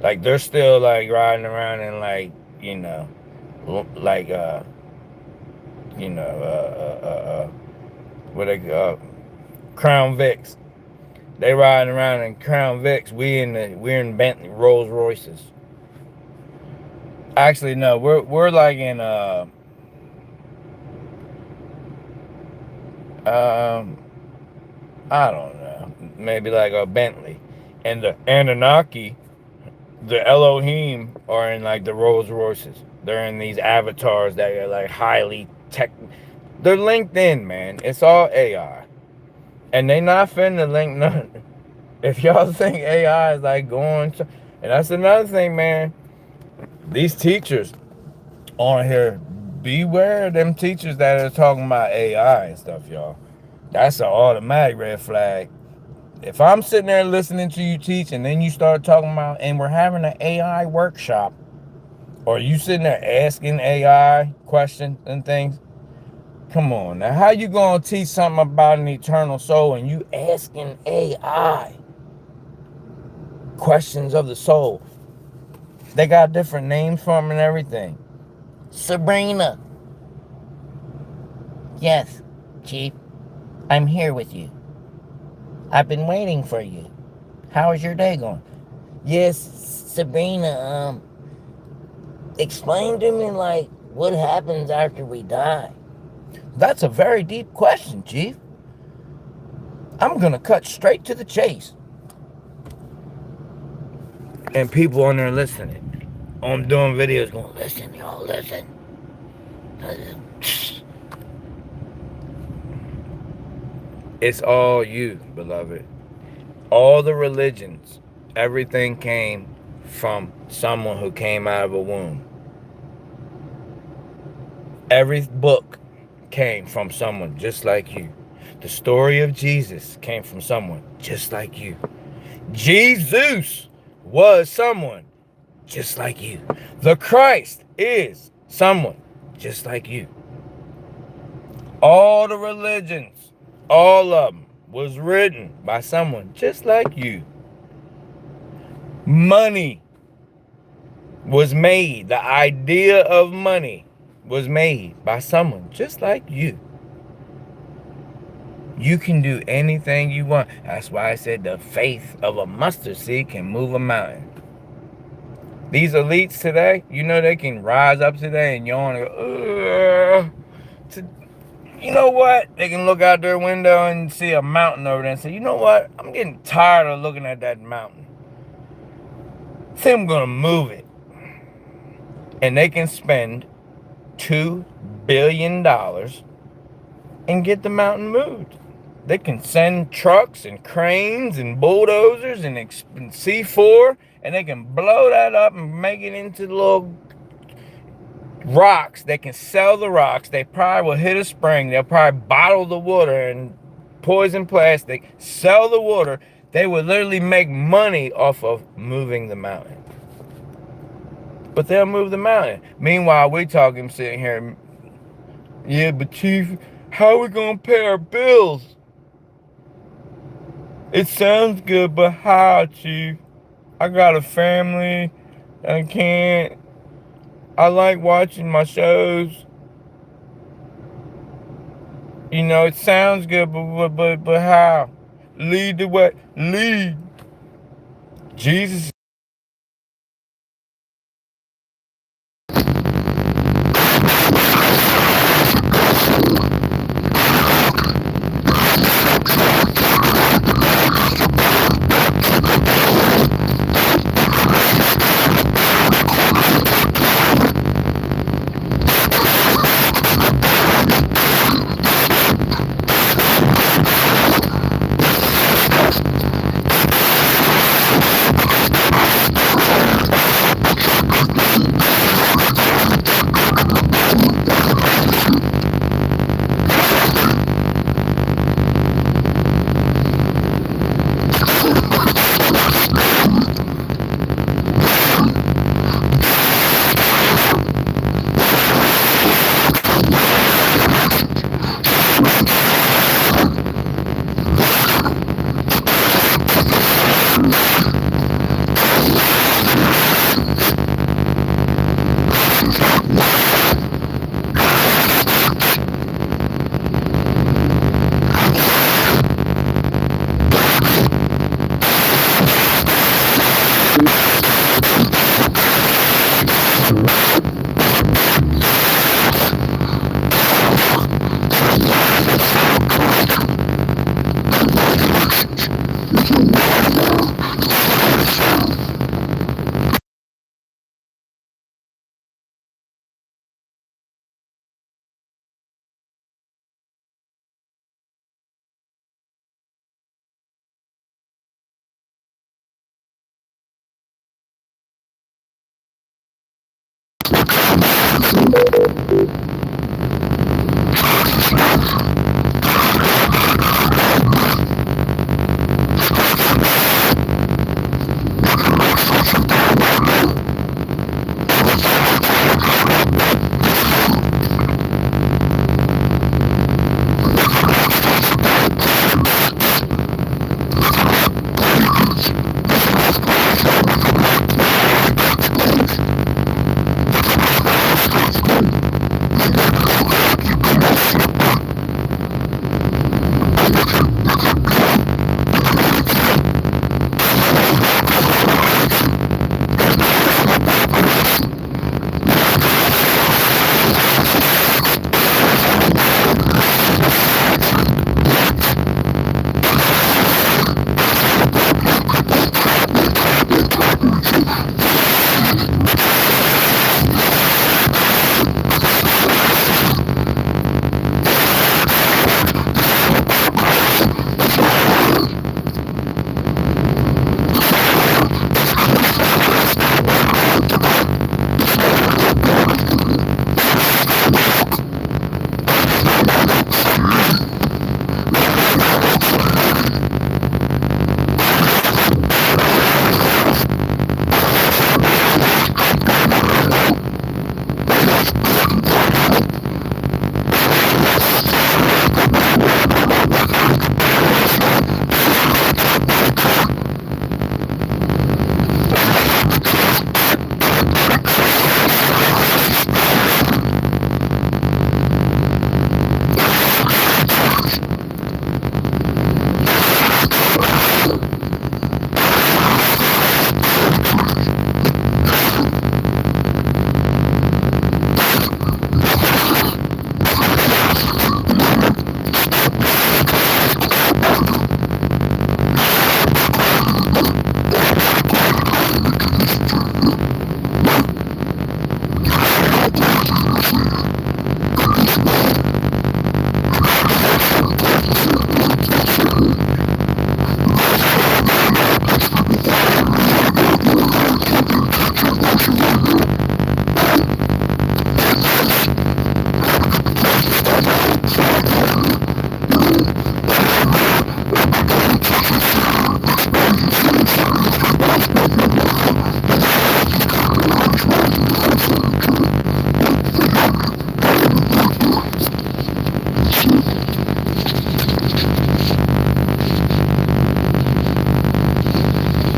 Like they're still like riding around in like, you know, like you know, what they Crown Vics. They riding around in Crown Vics. We're in Bentley Rolls Royces. Actually, no, we're like in um I don't know, maybe like a Bentley, and the Anunnaki, the Elohim, are in like the Rolls Royces. They're in these avatars that are like highly tech. They're linked in, man. It's all AI, and they not finna link none. If y'all think AI is like going to, and that's another thing, man. These teachers on here, beware of them teachers that are talking about AI and stuff, y'all. That's an automatic red flag. If I'm sitting there listening to you teach and then you start talking about, and we're having an AI workshop, or you sitting there asking AI questions and things, come on now. How you gonna teach something about an eternal soul and you asking AI questions of the soul? They got different names for them and everything. Sabrina. Yes, Chief. I'm here with you. I've been waiting for you. How is your day going? Yes, Sabrina, explain to me, like, what happens after we die? That's a very deep question, Chief. I'm gonna cut straight to the chase. And people on there listening. I'm doing videos going, listen, y'all, listen. It's all you, beloved. All the religions, everything came from someone who came out of a womb. Every book came from someone just like you. The story of Jesus came from someone just like you. Jesus was someone just like you. The Christ is someone just like you. All the religions, all of them, was written by someone just like you. Money was made. The idea of money was made by someone just like you. You can do anything you want. That's why I said the faith of a mustard seed can move a mountain. These elites today, they can rise up today and yawn and go, ugh. You know what? They can look out their window and see a mountain over there and say, you know what? I'm getting tired of looking at that mountain. I think I'm going to move it. And they can spend $2 billion and get the mountain moved. They can send trucks and cranes and bulldozers and C4, and they can blow that up and make it into little rocks. They can sell the rocks. They probably will hit a spring. They'll probably bottle the water and poison plastic, sell the water. They would literally make money off of moving the mountain. But they'll move the mountain. Meanwhile, we talking sitting here, yeah, but Chief, how are we going to pay our bills? It sounds good, but how, Chief? I got a family. I can't. I like watching my shows. It sounds good, but how? Lead the way. Lead. Jesus.